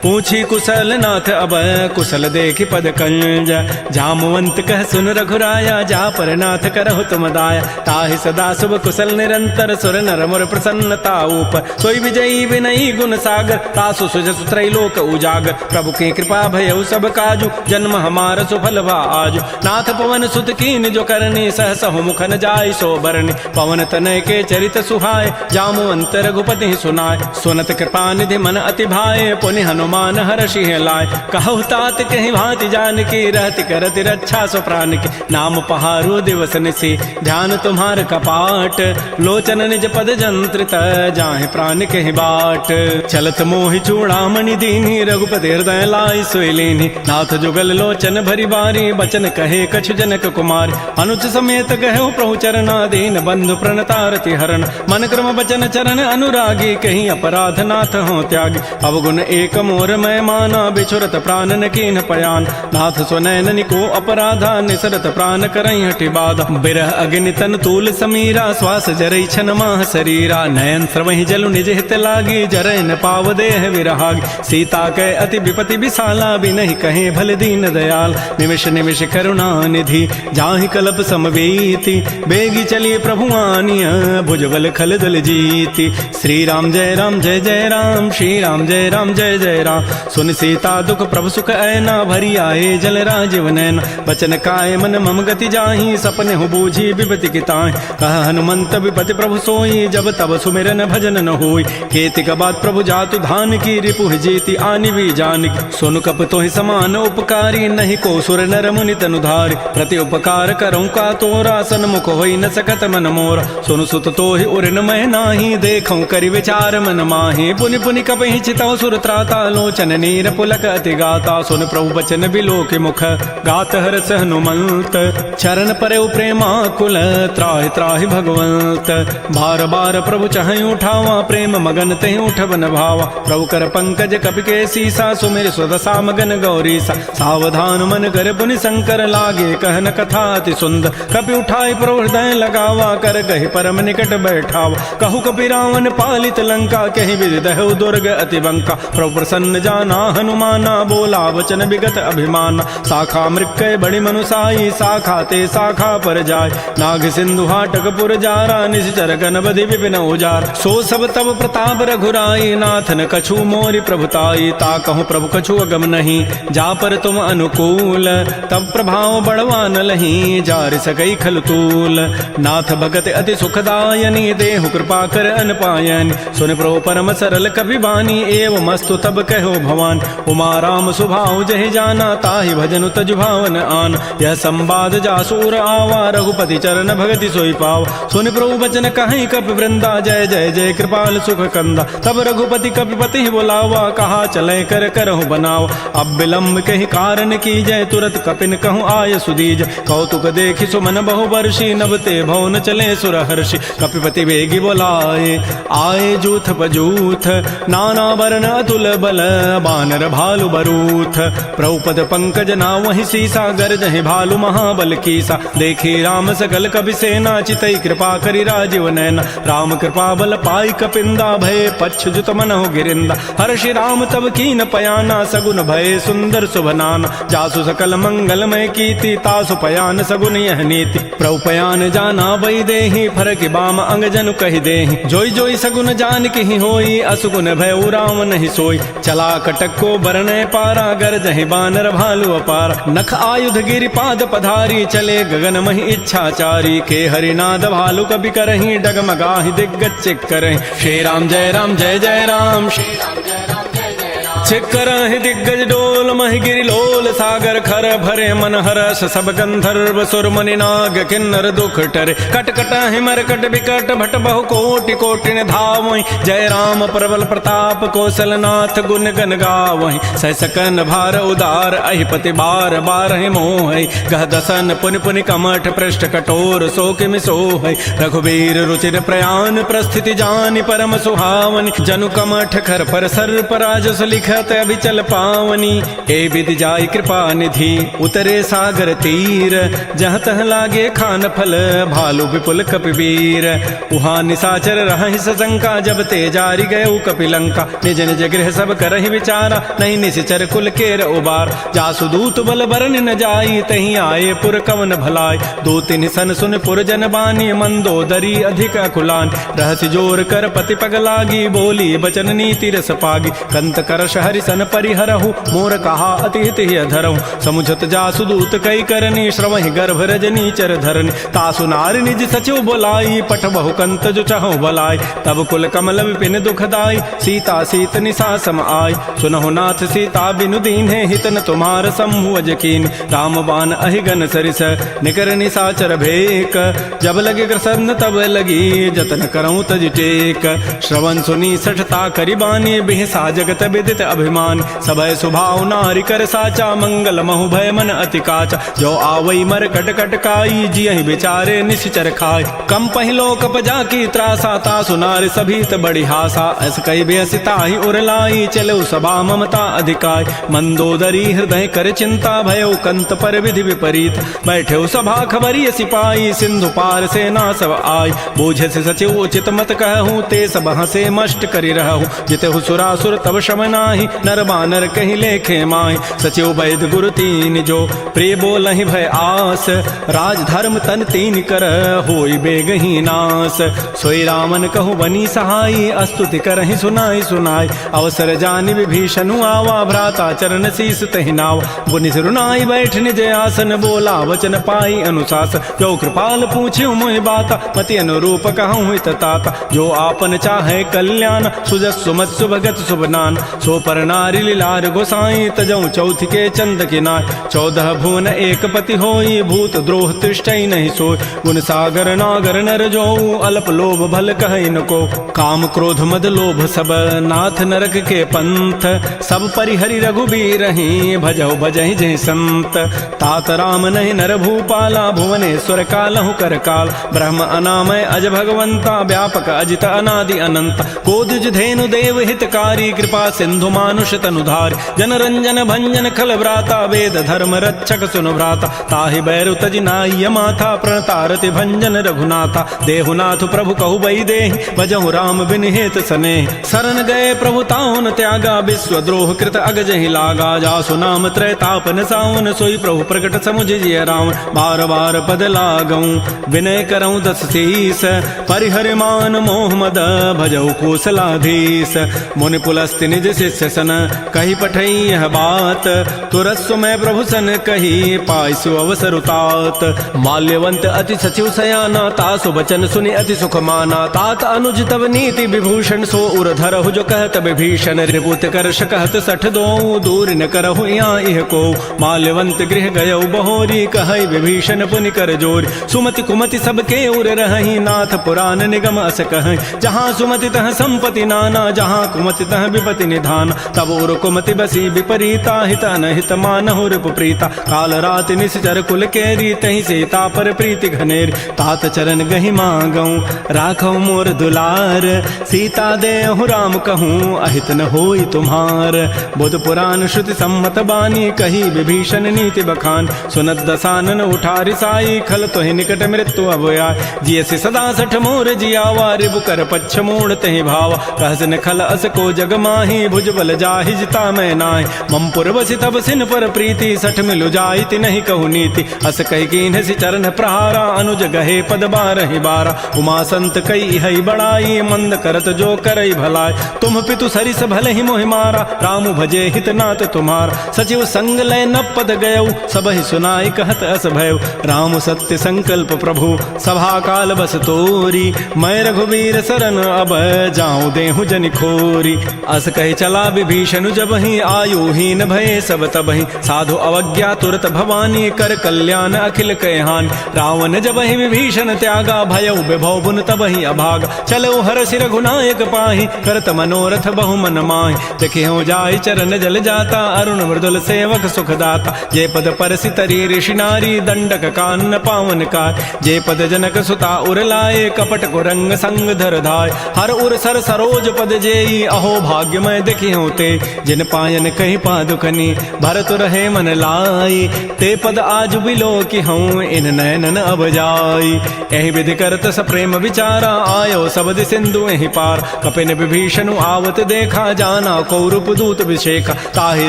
Speaker 1: पूछी कुशल नाथ अब कुशल देखी पद कंज। जामवंत कह सुन रघुराया, जा पर नाथ करहु तुम दाया। ताहि सदा शुभ कुशल निरंतर, सुर नर मुर प्रसन्नता ऊपर। सोई विजयी विनयी गुण सागर, तासु सुजसु त्रैलोक उजागर। प्रभु की कृपा भयउ सब काजू, जन्म हमार सुफल भा आजु। नाथ पवन सुत कीन जो करनी, सहसहु मुख न जाय सो बरनी। पवन तनय के चरित सुहाय, जामवंत रघुपति सुनाय। सुनत कृपा निधि मन अति भाए, पुनि हनुमान हर्षि लाय। कहु तात कहीं भांति जानकी, रहति करति रक्षा सो प्राण की। नाम पहारो दिवस निसी, ध्यान तुम्हार कपाट। लोचन निज पद जंत्रित, जाहि प्राण कहि बाट। चलत मोहि चूड़ामणि दीनी, रघुपति हृदय लाई सोई लीनी। नाथ जुगल लोचन भरी बारी, बचन कहे कछु जनक कुमार। अनुज समेत गहु प्रभु चरना, दीन बंधु प्रणतारति हरण। मन क्रम बचन चरण अनुरागी, कहीं अपराध नाथ हो त्यागी। अवगुण एक मोर मैं माना, बिछुरत प्राण न कीन पयान। नाथ सुनैन निको अपराधा, निसरत प्राण करई हठि बाधा। बिरह अग्नि तन तूल समीरा, श्वास जरई छन माह शरीरा। नयन श्रवहि जलु निज हित लागी, जरय न पाव देह विरहागी। सीता कै अति विपति विशाला, बिनहि कहे भल दीन दयाल। निमिष निमिष करुणा निधि, जाहि कल्प समवेति। बेगी चलिए प्रभु आनिया, भुजबल खल दल जीति। श्री राम जय राम जय जय राम, श्री राम जय राम जय जय राम। सुन सीता दुख प्रभु सुख ऐना, भरी आए जल राजीव नैना। बचन काय मन मम गति जाहि, सपने हो बूझी विपति की ताहि। कह हनुमंत विपति प्रभु सोई, जब तब सुमिरन भजन न होई। खेती का बात प्रभु जातु धान की, रिपुह जीति आनि भी जानकी। सुन कप तोहि समान उपकारी, नहीं को सुर नर मुनि तनुधारी। प्रति उपकार करऊँ का तोरा, सन्मुख होई न सकत मन मोरा। सुन सुत तोहि उरिन मैं नाही, देखऊँ करि विचार मन माहि। पुनि पुनि कपहि चितौ सुर त्राता, लोचन नीर पुलक अति गाता। सुन प्रभु बचन बिलोक मुख, गात हरस हनुमंत। चरण परउ प्रेमाकुल, त्राहि त्राहि भगवंत। बार बार प्रभु चहई उठावा, प्रेम मगन तहि उठबन भावा। प्रभु कर पंकज कपि के सीसा, सुमिर सुदशा मगन गौरीसा। सावधान मन कर पुनि शंकर, लागे कहन कथा अति सुंदर। कपि उठाई प्रभु हृदय लगावा, कर गहि परम निकट बैठावा। कहु कपि रावण पालित लंका, कहि विधि दहु दुर्ग अति बंका। प्रभु प्रसन्न जाना हनुमाना, बोला वचन विगत अभिमाना। शाखा मृक्कय बड़ी मनुसाई, शाखा ते शाखा पर जाय। नाग सिंधु हाटक पुर जारा, निश्चर गण बधि विपिन उजार। सो सब तब प्रताप रघुराई, नाथ न कछु मोरि प्रभुताई। ता कहूँ प्रभु कछु अगम नहीं, जा पर तुम अनुकूल। तब प्रभाव बढ़वा न लही, जार सकई खल तूल। नाथ भगत अति सुखदायनी, देहु कृपा कर अनपायनी। सुन प्रभु परम सरल कपि बानी, एवं मस्तु तब कहो भवान। उमा राम सुभाव जहि जाना, ताहि भजनु तजु भावन आन। यह संवाद जासूर आवा, रघुपति चरण भगति सोई पाव। सुन प्रभु बचन कहीं कपि वृंदा, जय जय जय कृपाल सुख कंदा। तब रघुपति कपिपति बुलावा, कहा चले कर करहु बनाव। अब विलंब कहि कारण की जय, तुरत कपिन कहूँ आय सुदीज। कौतुक देखि सुमन बहु वर्षी, नभते भवन चले सुर हर्षि। कपिपति वेगी बोलाए, आए जूथ बजूथ। नाना वर्ण अतुल बल, बानर भालु बरूथ। प्रभुपद पंकज नावहि सीसा, गरजहि भालु महाबल कीसा। देखी राम सकल कपि सेना, चितई कृपा करि राजीव नैना। राम कृपा बल पाई कपिंदा, भय पच्छ जुत मनहु गिरिंदा। हर्षि राम तब कीन पयाना, सगुन भय सुंदर सुभनाना। जासु सकल मंगलमय कीर्ति, तासु पयान सगुन यह नीति। प्रभु पयान जाना वै देहि, फरकि बाम अंग जनु कहि देहि। जोई जोई सगुन जान की होई, असुगुन भय राम नहीं सोई। चला कटक को बरनय पारा, गरजहि बानर भालु अपार। नख आयुध गिरि पाद पधारी, चले गगन महि इच्छाचारी। के हरिनाद भालु कपि करहि, डगमगाहि दिग्गज चिक करहि। श्री राम जय राम जय जय राम, श्री राम जय राम जय जय राम। चिक्करहि दिग्गज डोल, महि गिरि लोल सागर खर। भरे मन हरस सब गंधर्व, सुर मुनि नाग किन्नर दुख टरे। कट कटहि मरकट विकट, भट बहु कोटि कोटि धावहि। जय राम प्रबल प्रताप, कौशल नाथ गुण गन गावहि। सहसकन भार उदार, अहिपति बार बारहि मोहि। गह दसन पुनि पुनि कमठ, पृष्ठ कठोर सो किमि सोहि। रघुबीर रुचिर प्रयान, प्रस्थिति जानि परम सुहावनि। जनु कमठ खर पर सर्प राजस लिख, पूछत अभिचल पावनी, ए विधि जाय कृपा निधि उतरे सागर तीर। जहाँ तह लागे खान फल भालू विपुल कपिवीर। उहाँ निशाचर रहि सशंका, जब ते जारी गयऊ कपिलंका। निज निज गृह सब करहि विचारा, नहीं निश्चर कुल केर उबार। जासु दूत बल बरन न जाई, तहीं आए पुर कवन भलाई। दो तिन सन सुन पुर जन बानी, मंदोदरी अधिक अकुलान। रहस्य जोर कर पति पग लागी, बोली बचन नीति रस पागी। कंत करश हरि सन परिहरहु, मोर कहा अति हित धरहु। समुझत जासु दूत कई करनी, श्रवहि गर्भ रजनी चर धरनी। तासु नारी निज सचिव बोलाई, पठ बहु कंत जो चहु बलाई। तब कुल कमल विपिन दुखदाई, सीता सीत निशा सम आई। सुनहु नाथ सीता बिनु दीन्हे, हितन तुम्हार शंभु अजकीन। राम बाण अहिगन सरिस, निकर निशाचर भेक। जब लगे ग्रसन तब लगी, जतन करऊं तज टेक। श्रवण सुनी सठता करिबानी, बिहसा जगत विदित अभिमान। सभय सुभाव नारी कर साचा, मंगल महु भय मन अति काचा। जो आवई मर कट कट काई, जियहि बेचारे निश्चर खाय। कम पहिलो कप जाकी त्रासा, तासु नारी सभीत बड़ी हासा। ऐस कई बेसिता ही उरलाई, चलो सभा ममता अधिकाय। मंदोदरी हृदय कर चिंता, भयो कंत पर विधि विपरीत। बैठे सभा खबरी सिपाही, सिंधु पार सेना सब आई। बूझे से सचिव उचित मत कहूँ, ते सब हंसे मष्ट करि रहूँ। जितहु सुरासुर तब शम नाही, नर बानर कहि लेखे माय। सचिव वैद गुरु तीन जो, प्रिय बोलहि भय आस। राज धर्म तन तीन कर, होई बेगहि नास। सोई रामन कहु बनी सहाई, स्तुति करहि सुनाई सुनाई। अवसर जानि विभीषणु आवा, भ्राता चरण शीस तहि नावा। पुनि सिरुनाई बैठ निज आसन, बोला वचन पाई अनुशास। जो कृपाल पूछ्यु मोहि बाता, मति अनुरूप कहूँ हित ताता। जो आपन चाहे कल्याण, सुजस सुमत सुभगत सुभनान। सो पर नारी लीलार गोसाई, तजऊ चौथ के चंद किनाय। 14 भुवन एक पति होई, भूत द्रोह तृष्टै नहीं सोय। गुण सागर नागर नर जोऊ, अल्प लोभ भल कहै न को। काम क्रोध मद लोभ सब, नाथ नरक के पंथ। सब परिहरि रघुबीर ही, भजहु भजहि जय संत। तात राम नहीं नर भूपाला, भुवनेश्वर कालहु कर काल। ब्रह्म अनामय अज भगवंता, व्यापक अजित अनादि अनंत। कोदिज धेनु देव हितकारी, कृपा सिंधु मानुष तनुधार। जन रंजन भंजन खल व्राता, वेद धर्म रक्षक सुनु भ्राता। ताहि बैरु तजि नाह्य माथा, प्रणतारति भंजन रघुनाथा। देहुनाथ प्रभु कहु बई देहि, भजहु राम बिन हेत स्नेह। शरण गए प्रभु ताहुन त्यागा, विश्व द्रोह कृत अगजहि लागा। जासु नाम त्रैतापन सावन, सोई प्रभु प्रकट समुझ जिय रावण। बार बार पद लागऊं, विनय करऊं दस शीस। परिहर मान मोह मद, भजहु कौशलाधीश। मुनि पुलस्त्य निज शिष्य सन, कही पठई यह बात। तुरस्व मैं प्रभु सन कही, पाइसु अवसर उतात। माल्यवंत अति सचिव सयाना, तासु बचन सुनि अति सुख माना। तात अनुज तब नीति विभूषण, सो उर धरहु जो कहत विभीषण। रिपुत करश कहत सठ दोऊ, दूर न करहु यहाँ इह को। माल्यवंत गृह गयऊ बहोरी, कहै विभीषण पुनि कर जोरी। सुमति कुमति सबके उर रहहि, नाथ पुराण निगम अस कहै। जहाँ सुमति तह संपत्ति नाना, जहाँ कुमति तह विपति निधान। तब उर कुमति बसी विपरीता, हित अनहित मानहु रिपु प्रीता। काल रात निश्चर कुल केरी, तहि सीता पर प्रीति घनेरी। तात चरण गहि मांगऊं, राखौ मोर दुलार। सीता देहु राम कहूँ, अहित न होई तुम्हार। बुध पुराण श्रुति सम्मत बानी, कही विभीषण नीति बखान। सुनत दसानन उठारि साई, खल तोहि निकट मृत्यु अब आय। जियसि सदा सठ मोर जियावा, रिबु कर पच्छ मोड़ तहि भावा। कहस न खल अस को जग माही, भुज बल जाहि जिता मैं नाहि। मम पुर बसि तब सिन पर प्रीति, सठ मिलु जाइति नहीं कहु नीति। अस कहि कीन्ह सि चरण प्रहारा, अनुज गहे पद बारहि बारा। उमा संत कई हई बड़ाई, मंद करत जो करई भलाई। तुम पितु सरिस भले ही मोहि मारा, राम भजे हित नाथ तुम्हारा। सचिव संग लय न पद गयऊ, सबहि सुनाई कहत अस भयऊ। राम सत्य संकल्प प्रभु, सभा काल बस तोरी। मैं रघुबीर सरन अब, जाऊं देहु जनि खोरी। अस कहि चला विभीषण जबहि, आयुहीन भये सब तबहि। साधु अवज्ञा तुरत भवानी, कर कल्याण अखिल कहान। रावण जबहि विभीषण त्यागा, भयउ विभव बुन तबहि अभागा। चलो हरषि रघुनायक पाहि, करत मनोरथ बहु मन माहि। देखियो जाय चरण जल जाता, अरुण मृदुल सेवक सुखदाता। जे पद परसि तरी ऋषि नारी, दंडक कानन पावन काय। जे पद जनक सुता उर लाए, कपट को रंग संग धर धाय। हर उर सर सरोज पद जेई, अहो भाग्य मैं देखियो ते जिन पायन कही पादुकनी भरत रहे मन लाई ते पद आज बिलो की हूँ इन नैनन अब जाई यही विधि करत स प्रेम विचारा आयो सबद सिंधु यही पार कपिन विभीषण आवत देखा जाना कौरूप दूत विशेखा ताहि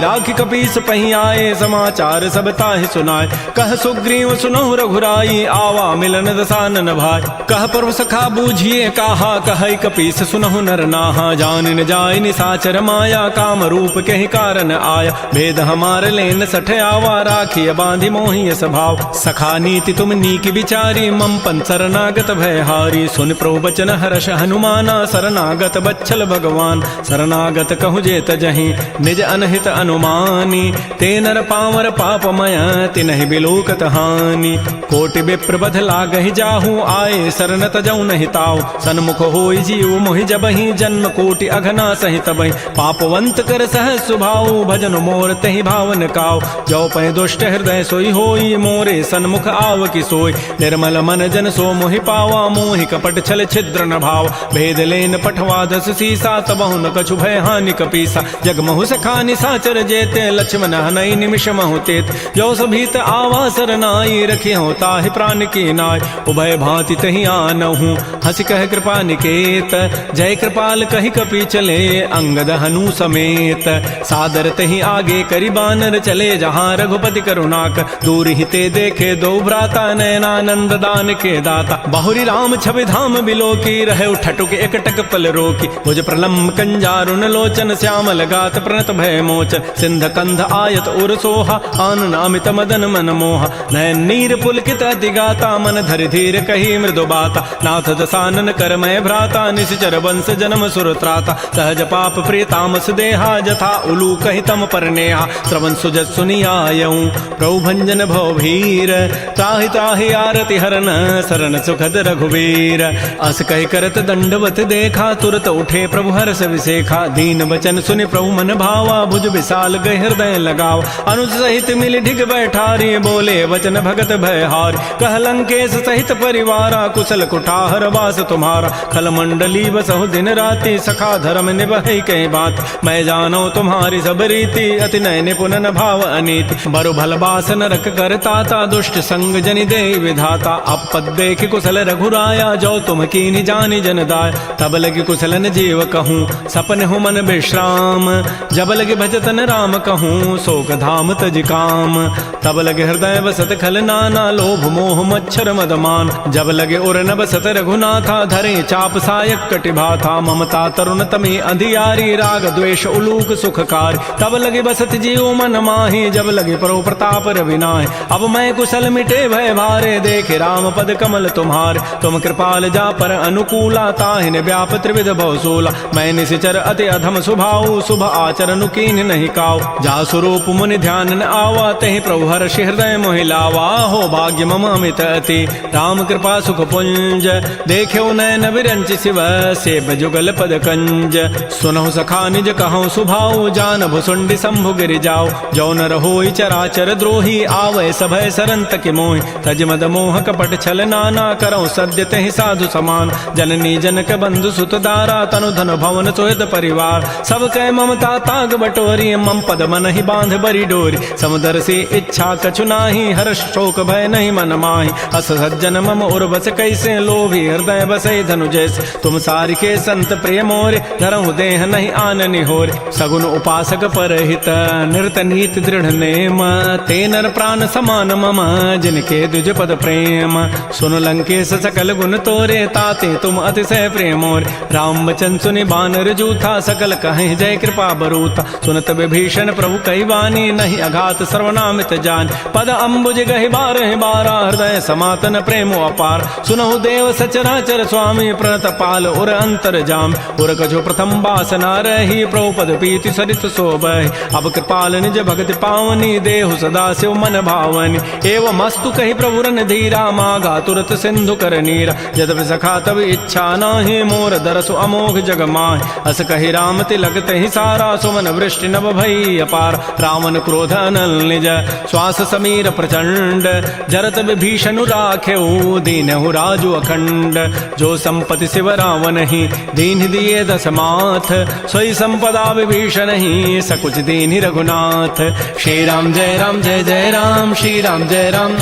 Speaker 1: राखी कपीस पही आए समाचार सब ताहि सुनाए कह सुग्रीव सुनहु रघुराई आवा मिलन दसानन भाई कह प्रभु सखा बूझिए कहा कह कपीस सुनहु नर नाहा जान न जाय निसाचर माया काम रूप के ही कारण आया भेद हमार लेन सठ आवा राखी बांधि मोहि स्वभाव सखा नीति तुम नीक विचारी मम पन शरणागत भयहारी सुन प्रभु बचन हर्ष हनुमाना शरणागत बच्छल भगवान शरणागत कहु जेत जहीं निज अनहित अनुमानी ते नर पामर पापमय तिनहि बिलोकत हानि कोटि विप्र बध लागहि जाहू आए शरण तजौ नहीं ताऊ सन्मुख होई जीव मोहि जबहि जन्म कोटि अघना सहित बहि पापवंत कर सह सुभाऊ भजन मोर तहि भावन काऊ जो पै दुष्ट हृदय सोई होई मोरे सन्मुख आव की सोई निर्मल मन जन सो मोहि पावा मोहि कपट छल छिद्र न भाव भेद लेन पठवा दस सीसा तबहु न कछु भय हानि कपीसा जगमहु सखा निसाचर जेते लक्ष्मण हनई निमिष महु तेत जो सभीत आवा सरनाई रखी हो ताहि प्राण की नाय उभय भांति तहि आनहु हंस कह कृपा निकेत जय कृपाल कहि कपि चले अंगद हनु समेत सादर तहि आगे करि बानर चले जहाँ रघुपति करुणाक दूर हिते देखे दो भ्राता नयनानंद दान के दाता बहुरी राम छवि धाम बिलो की रहे ठटुक एकटक पल रोकी भुज प्रलम्ब कंजारुन लोचन श्यामल गात प्रणत भय मोचन सिंध कंध आयत उर सोहा आनन अमित मदन मन मोहा नयन नीर पुलकित दिगाता मन धरि धीर कही मृदु बाता नाथ दसानन कर मैं भ्राता निश्चर वंश जन्म सुर त्राता सहज पाप प्रिय तामस देहा जथा उलू कहि तम पर नेहा श्रवण सुजत सुनियायऊं प्रभु भंजन भव भीर त्राहि त्राहि आरति हरन शरण सुखद रघुवीर अस कहि करत दंडवत देखा तुरत उठे प्रभु हर्ष विसेखा दीन वचन सुनि प्रभु मन भावा भुज विशाल गए हृदय लगाव अनुज सहित मिल ढिग बैठारी बोले वचन भगत भयहार कह लंकेश सहित परिवारा कुशल कुठार वास तुम्हारा खल मंडली बसहु दिन राति सखा धर्म निभहि कई बात मैं जानो तुम्हारी सब रीति अति नय निपुण न भाव अनीति बरु भल बास नरक करताता दुष्ट संग जनि दे विधाता अपद देख कुशल रघुराया जो तुम कीनि जानि जन दाय तब लगी कुशलन जीव कहूँ सपन हो मन विश्राम जब लगे भजतन राम कहूँ शोक धाम तज काम तब लगे हृदय बसत खल नाना लोभ मोह मच्छर मदमान जब लगे उर न बसत रघुनाथा धरे चाप सायक कटिभा था ममता तरुण तमी अंधियारी राग द्वेष उलूक सुखकार तब लगे बसत जीव मन माही जब लगे परो प्रताप रविनाय अब मैं कुशल मिटे भय भारे देखे राम पद कमल तुम्हार तुम कृपाल जा पर अनुकूला ताहिन व्याप त्रिविध भवसूला मैं निशिचर अति अधम स्वभाव शुभ आचरण कीन नहीं काव जा स्वरूप मुनि ध्यान न आवा तहि प्रभु हर्षि हृदय मोहि लावा हो भाग्य मम अमित अति राम कृपा सुख पुंज देख्यो नयन विरंच शिव सेव जुगल पद कंज सुनहु सखा निज कहूँ सुभाव जान भुसुंडि शंभु गिरि जाओ जो न रहोई चराचर द्रोही आवै सभय सरंत के मोहि तज मद मोह कपट छल नाना करौ सद्य तहि साधु समान जननी जनक बंधु सुत दारा तनु धन भवन सोहद परिवार सब कै ममता ताग बटोरी मम पद मन ही बांध बरी डोरी समुदर से इच्छा कछु नाही हर्ष शोक भय नहीं मन माही अस सज्जन मम उर्वस कैसे लोभी हृदय बसै धनु जैसे तुम सारिके संत प्रिय मोरे धरहु देह नहीं आन निहोर सगुन उपासक परहित निरत नीत दृढ़ नेम ते नर प्राण समान मम जिनके द्विज पद प्रेम सुन लंकेश सकल गुण तोरे ताते तुम अतिशय प्रेम मोर राम वचन सुनि बानर जूथा सकल कहीं जय कृपा बरूता सुनत विभीषण प्रभु कई वाणी नहीं अघात सर्वनामित जान पद अम्बुज गहि बारह बारा हृदय समातन प्रेम अपार सुनहु देव सचराचर स्वामी प्रणत पाल उर अंतर जाम उर कछु प्रथम बासना रही प्रभु पद पीति सरित शोभहि अब कृपाल निज भगति पावनी देहु सदा शिव मन भावनी एवं मस्तु कही प्रभु रन धीरा मागा तुरत सिंधु कर नीरा यद्यपि सखा तब इच्छा नाही मोर दरसु अमोघ जग माहि अस कही राम तिलक तहि सारा सुमन वृष्टि नभ भई अपार रावण क्रोध अनल निज श्वास समीर प्रचंड जरत विभीषण राखेऊ दीनहु राजु अखंड जो संपति शिव रावण ही दीन दिए दस माथ सोई संपत्ति आपदा विभीषण ही सकुच दीनि रघुनाथ।
Speaker 2: श्री राम जय राम, श्री राम जय राम।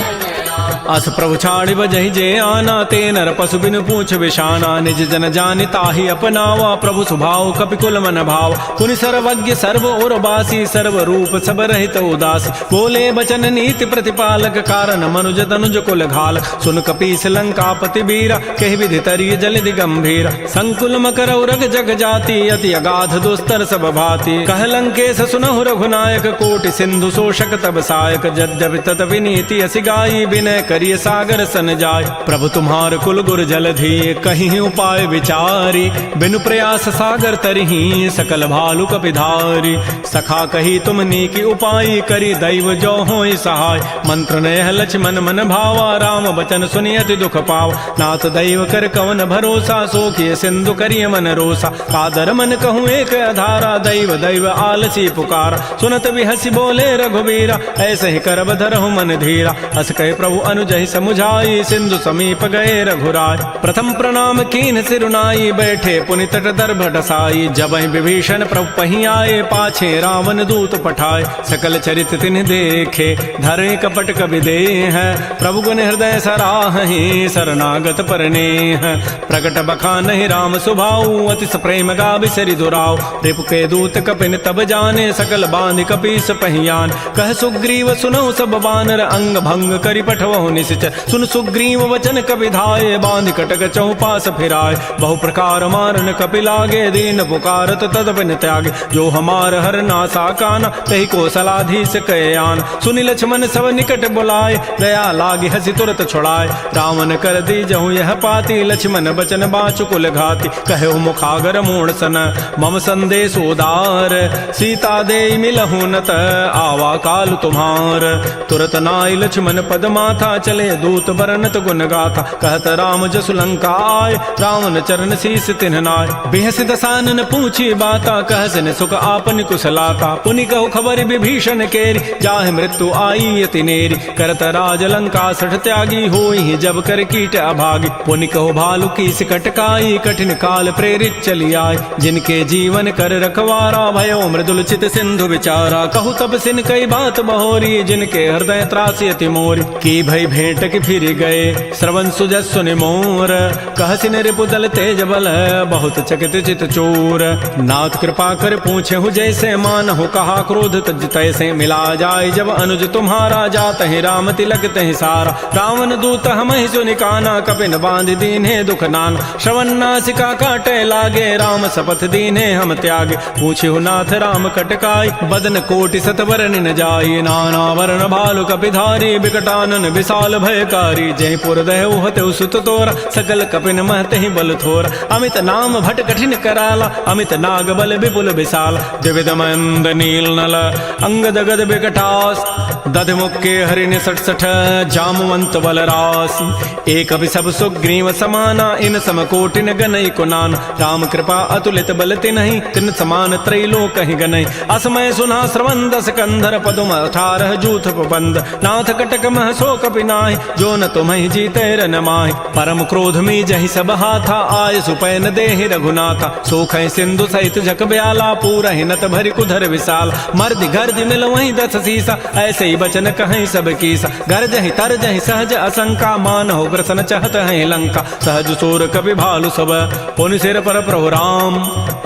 Speaker 1: अस प्रभु छाड़ि बजहि जे आना, ते नर पशु बिनु पूछ विशाना। निज जन जानि ताहि अपनावा, प्रभु स्वभाव कपिकुल मन भाव। पुनि सर्वज्ञ सर्व उर्वासी, सर्व रूप सब रहित उदासी। बोले बचन नीति प्रतिपालक, कारण मनुज तनुज कुल घाल। सुन कपीस लंकापति बीरा, कहि विधि तरिय जलधि गंभीर। संकुल मकर उरग जग जाति, अति अगाध दुस्तर सब भाति। कह लंकेश सुनहु रघुनायक, कोटि सिंधु शोषक तब सायक। यद्यपि तदपि नीति असि गाई, विनय करिय सागर सन जाय। प्रभु तुम्हार कुल गुर जलधि, कहीं उपाय विचारी। बिनु प्रयास सागर तरही, सकल भालु कपिधारी। सखा कही तुम नीकी उपाय, करी दैव जो होई सहाय। मंत्र नयह लक्ष्मण मन भावा, राम बचन सुनि अति दुख पाव। नाथ दैव कर कवन भरोसा, सोखिय सिंधु करिय मन रोसा। कादर मन कहूँ एक आधारा, दैव दैव आलसी पुकारा। सुनत बिहसी बोले रघुबीरा, ऐसे ही करब धरहु मन धीरा। अस कहे प्रभु अनुजहि समुझाई, सिंधु समीप गए रघुराय। प्रथम प्रणाम कीन सिरुनाई, बैठे पुनि तट दर्भ डसाई। जबहि विभीषण प्रभु पही आए, पाछे रावण दूत पठाए। सकल चरित तिन्ह देखे, धरे कपट कवि देह। प्रभु गुण हृदय सराहि, शरणागत परनेह। प्रकट बखानहि राम सुभाऊ, अति प्रेम गावि सरि दुराऊ। रिपु के दूत कपिन तब जाने, सकल बांधि कपीस पहियान। कह सुग्रीव सुनौ सब बानर, अंग भंग करि पठवहु निश्चर। सुन सुग्रीव वचन कपि धाये, बांधि कटक चौपास फिराय। बहु प्रकार मारन कपि लागे, दीन पुकारत तदपि न त्यागे। जो हमार हर नासा काना, तहि को सलाधीस कहे आन। सुनि लक्ष्मण सब निकट बुलाए, दया लागी हसी तुरत छुड़ाए। रावण कर दी जहु यह पाती, लक्ष्मण बचन बाचु कुल घाती। कहे मुखागर मूण सन, मम संदेश उदार। सीता दे मिलहु नत, आवा काल तुम्हार। तुरत नाई लक्ष्मण पद माथा, चले दूत बरनत गुण गाथा। कहत राम जसु लंका आय, रावण चरण शीस तिन्ह नाय। बिहस दसानन पूछी बाता, कहसन सुख आपन कुशलाता। पुनि कहु खबर विभीषण केरी, जाहि मृत्यु आई अति नेरी। करत राज लंका सठ त्यागी, होई जब कर कीट अभागी। पुनि कहु भालु की कटकाई, कठिन काल प्रेरित चली आय। जिनके जीवन कर रखवारा, भयो मृदुल चित सिंधु विचारा। कहु तब सिन कई बात बहोरी, जिनके हृदय त्रासी अति मोरी। की भई भेंट की फिर गए, श्रवण सुजस सुनि मोर। कहसिन रिपुदल तेज बल, बहुत चकित चित चोर। नाथ कृपा कर पूछे हु जैसे, मानहु कहा क्रोध तज तैसे। मिला जाय जब अनुज तुम्हारा, जात ही राम तिलक तहि सारा। रावण दूत हमहि सुनि काना, कपिन बांध दीन्हे दुख नान। श्रवण नासिका काटे लागे, राम शपथ दीन्हे हम त्यागे। पूछे नाथ राम कटकाई, बदन कोटि सतवर न जाई। नाना वर्ण भालु कपिधारी, विकटानन विशाल भयकारी। जयपुर दहु हतु सुत तोरा, सकल कपिन महते ही बल थोरा। अमित नाम भट कठिन कराला, अमित नाग बल विपुल विशाल। द्विविध मंद नील नल, अंगद गद विकटास। दध मुक्के हरिण सठ सठ, जामवंत बल रास। एक अभि सब सुग्रीव समाना, इन सम कोटिन गनई कुनान। राम कृपा अतुलित बल तिन्हि, तिन समान त्रैलोक ही गनई। असमय सुना श्रवण दस कंधर, पदुम 18 जूथ बंद। नाथ कटक मह सो कपि नाहि, जो न तुम्हि जीते रन माहि। परम क्रोध में जहि सब हाथा, आय सुपैन देहि रघुनाथा। सोखै सिंधु सहित जग ब्याला, पूरहि नत भरि कुधर विशाल। मर्दि गर्दि मिल वहीं 10 सीसा, ऐसे ही बचन कहीं सब कीसा। गरजहि तरजहि सहज असंका, मानहु ग्रसन चहत है लंका। सहज सूर कपि भालु सब, पुनि सिर पर प्रभु राम।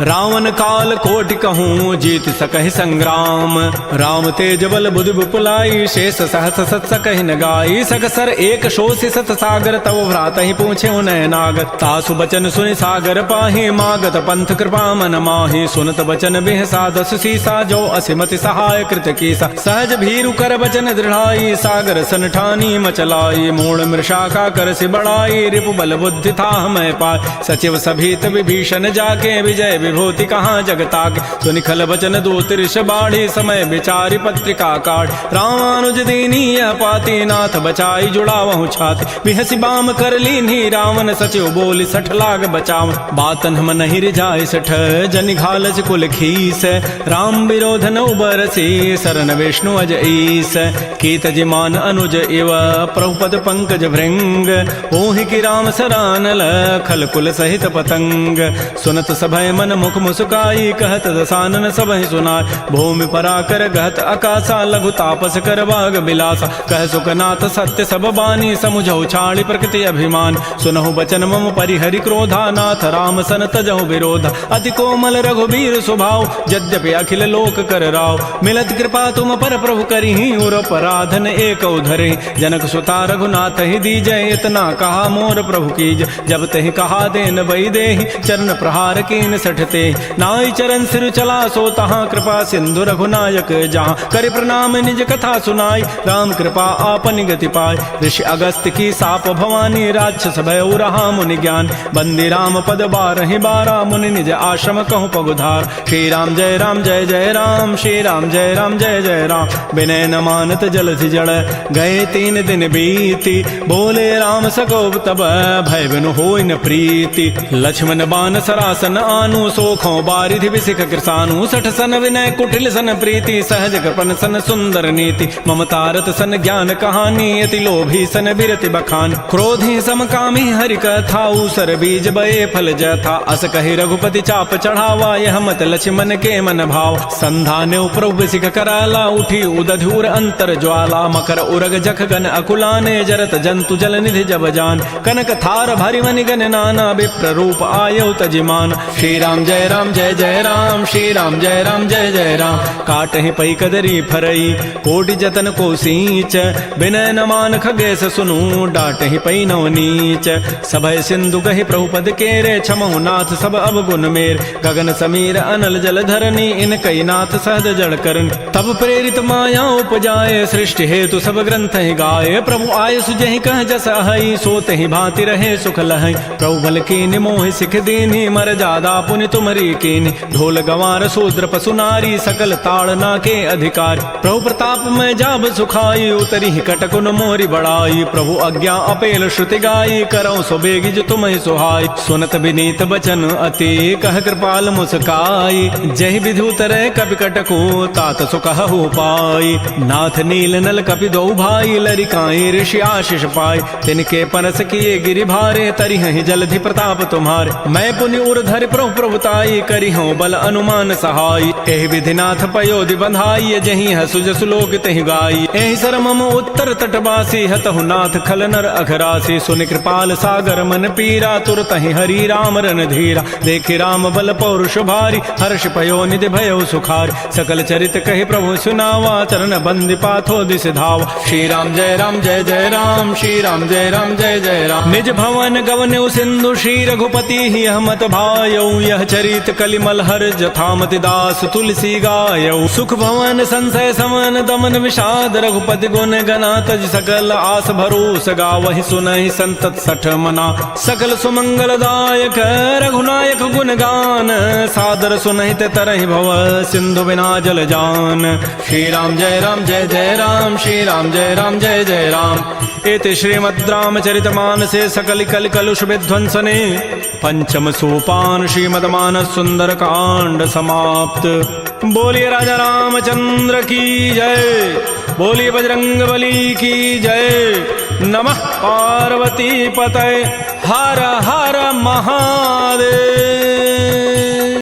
Speaker 1: रावण काल कोटि कहूँ, जीत सकहि संग्राम। राम तेज बल बुधि विपुलाई, शेष सहस सत सकहि न गाई। सकसर एक शोषि सत सागर, तव भ्रात ही पूछे उनय नागर। तासु बचन सुनि सागर पाहि, मागत पंथ कृपा मन माहि। सुनत बचन बिहसा 10 सीसा, जो असिमति सहाय कृत कीसा। सहज भीरु कर बचन दृढ़ाई, सागर सन ठानी मचलाई। मूढ़ मृषा का कर सि बढ़ाई, रिपु बल बुद्धि था मैं पाय। सचिव सभीत विभीषण जाके, विजय विभूति कहाँ जगताके। सुनि खल बचन दूत ऋष बाढ़ी, समय विचारि पत्रिका काढ़। रामानुज दीनी यह पाती, नाथ बचाई जुड़ावहु छाती। बिहसी बाम कर लीन्ही, रावण सचिव बोली 60 लाग बचाव। बातन हम नहीं रिझाई 60, जनि घालच कुल खीस। राम विरोध नौ बरसी, शरण विष्णु अज ईस। शीस कीत जिमान अनुज इव प्रभुपद पंकज भृंग ओहि की राम सरानल खल कुल सहित पतंग सुनत सभय मन मुख मुस्काई कहत दसानन सबहि सुनाय भूमि पराकर गहत आकाशा लघु तापस कर बाग बिलासा कह सुखनाथ सत्य सब बानी समुझौ छाड़ी प्रकृति अभिमान सुनहु बचन मम परिहरि क्रोधा नाथ राम सन तजहु विरोध अति कोमल रघुबीर स्वभाव यद्यपि अखिल लोक कर राव मिलत कृपा तुम पर प्रभु करिहि उर पराधन एक उधरे जनक सुता रघुनाथ ही दीजय इतना कहा मोर प्रभु कीज जब तहि कहा देन बई देहि चरण प्रहार कीन सठते नाई चरण सिर चला सो तहाँ कृपा सिंधु रघुनायक जहाँ कर प्रणाम निज कथा सुनाई राम कृपा आपन गति पाय ऋषि अगस्त की साप भवानी राक्षस भय रहा मुनि ज्ञान बंदी राम पद बारहि बारा मुनि निज आश्रम कहूँ पगुधार श्री राम जय राम जय जय राम श्री राम जय राम जय जय राम विनय न मानत जलधि जड़ गए 3 दिन बीती बोले राम सकोब तब भय बिनु होई न प्रीति लक्ष्मण बान सरासन आनु सोखों बारिधि विसिख कृसानु सठ सन विनय कुटिल सन प्रीति सहज कृपन सन सुंदर नीति ममतारत सन ज्ञान कहानी अति लोभी सन बिरति बखान क्रोधी समकामी हरि कथा उसर बीज बये फल जथा अस कहि रघुपति चाप चढ़ावा यह मत लक्ष्मण के मन भाव संधाने प्रभु सिख कराला उठी उदधूर अंतर ज्वाला मकर उरग जख गन अकुलाने जरत जंतु जल निधि जब जान कनक थार भारी मनि गन नाना विप्र रूप आयो तजिमान श्री राम जय राम जय जय राम श्री राम जय राम जय जय राम काटहि पई कदरी फरई कोटि जतन को सींच विनय न मान खगेश सुनु डाटहि पई नव नीच सभय सिंधु कहि प्रभुपद केरे क्षमहु नाथ सब अवगुण मेर गगन समीर अनल जल धरनी इन कई नाथ सहज जड़ करन तब प्रेरित माया उपजाए सृष्टि हेतु सब ग्रंथ ही गाये प्रभु आय सुजहि कह जस अहई सोते ही भांति रहे सुख लहई प्रभु बल कीनि मोहि सिख दीनी मर जादा पुनि तुमरी कीनि ढोल गंवार शूद्र पशु नारी सकल ताड़ना के अधिकार प्रभु प्रताप में जाब सुखाई उतरी कटकुन मोरी बड़ाई प्रभु आज्ञा अपेल श्रुति गाई करौ सो बेगी जो तुम्हें सुहाई सुनत विनीत बचन अति कह कृपाल मुस्काई जय विधि उतरे कपि कटको तात सुकहु पाई नाथ नील नल कपि दो भाई लरिकाई ऋषि आशीष पाई तिनके परस किए गिरि भारे तरिहि जलधि प्रताप तुम्हारे मैं पुनि उर्धरि प्रभु प्रभुताई करिहूँ बल अनुमान सहाय एहि विधिनाथ पयोधि बंधाई जहि हसु जसु लोक तहि गाई एहि सर मम उत्तर तटवासी हतहु नाथ खल नर अघरासी सुनि कृपाल सागर मन पीरा तुरत ही हरि राम रन धीरा देखि राम बल पौरुष भारी हर्ष पयो निधि भयो सुखार सकल चरित कहि प्रभु सुनावा चरण बंदी पाथो दिस धावा श्री राम जय राम जय जय राम श्री राम जय राम जय जय राम निज भवन गवन सिंधु श्री रघुपति ही हमत भायौ यह चरित कलिमल हर जथामति दास तुलसी गायौ सुख भवन संशय समन दमन विषाद रघुपति गुण गना तज सकल आस भरोस गावहि सुनहि संतत सठ मना सकल सुमंगल दायक रघुनायक गुण गान सादर सुनहि ते तरहि भव सिंधु बिना जल जान श्री राम जय राम जय जय राम श्री राम जय राम जय जय राम एति श्रीमद् रामचरितमानसे सकल कल कलुष विध्वंसने पंचम सोपान श्रीमद्मानस सुंदर कांड समाप्त। बोलिए राजा रामचंद्र की जय, बोलिए बजरंग बली की जय। नमः पार्वती पतये हर हर महादेव।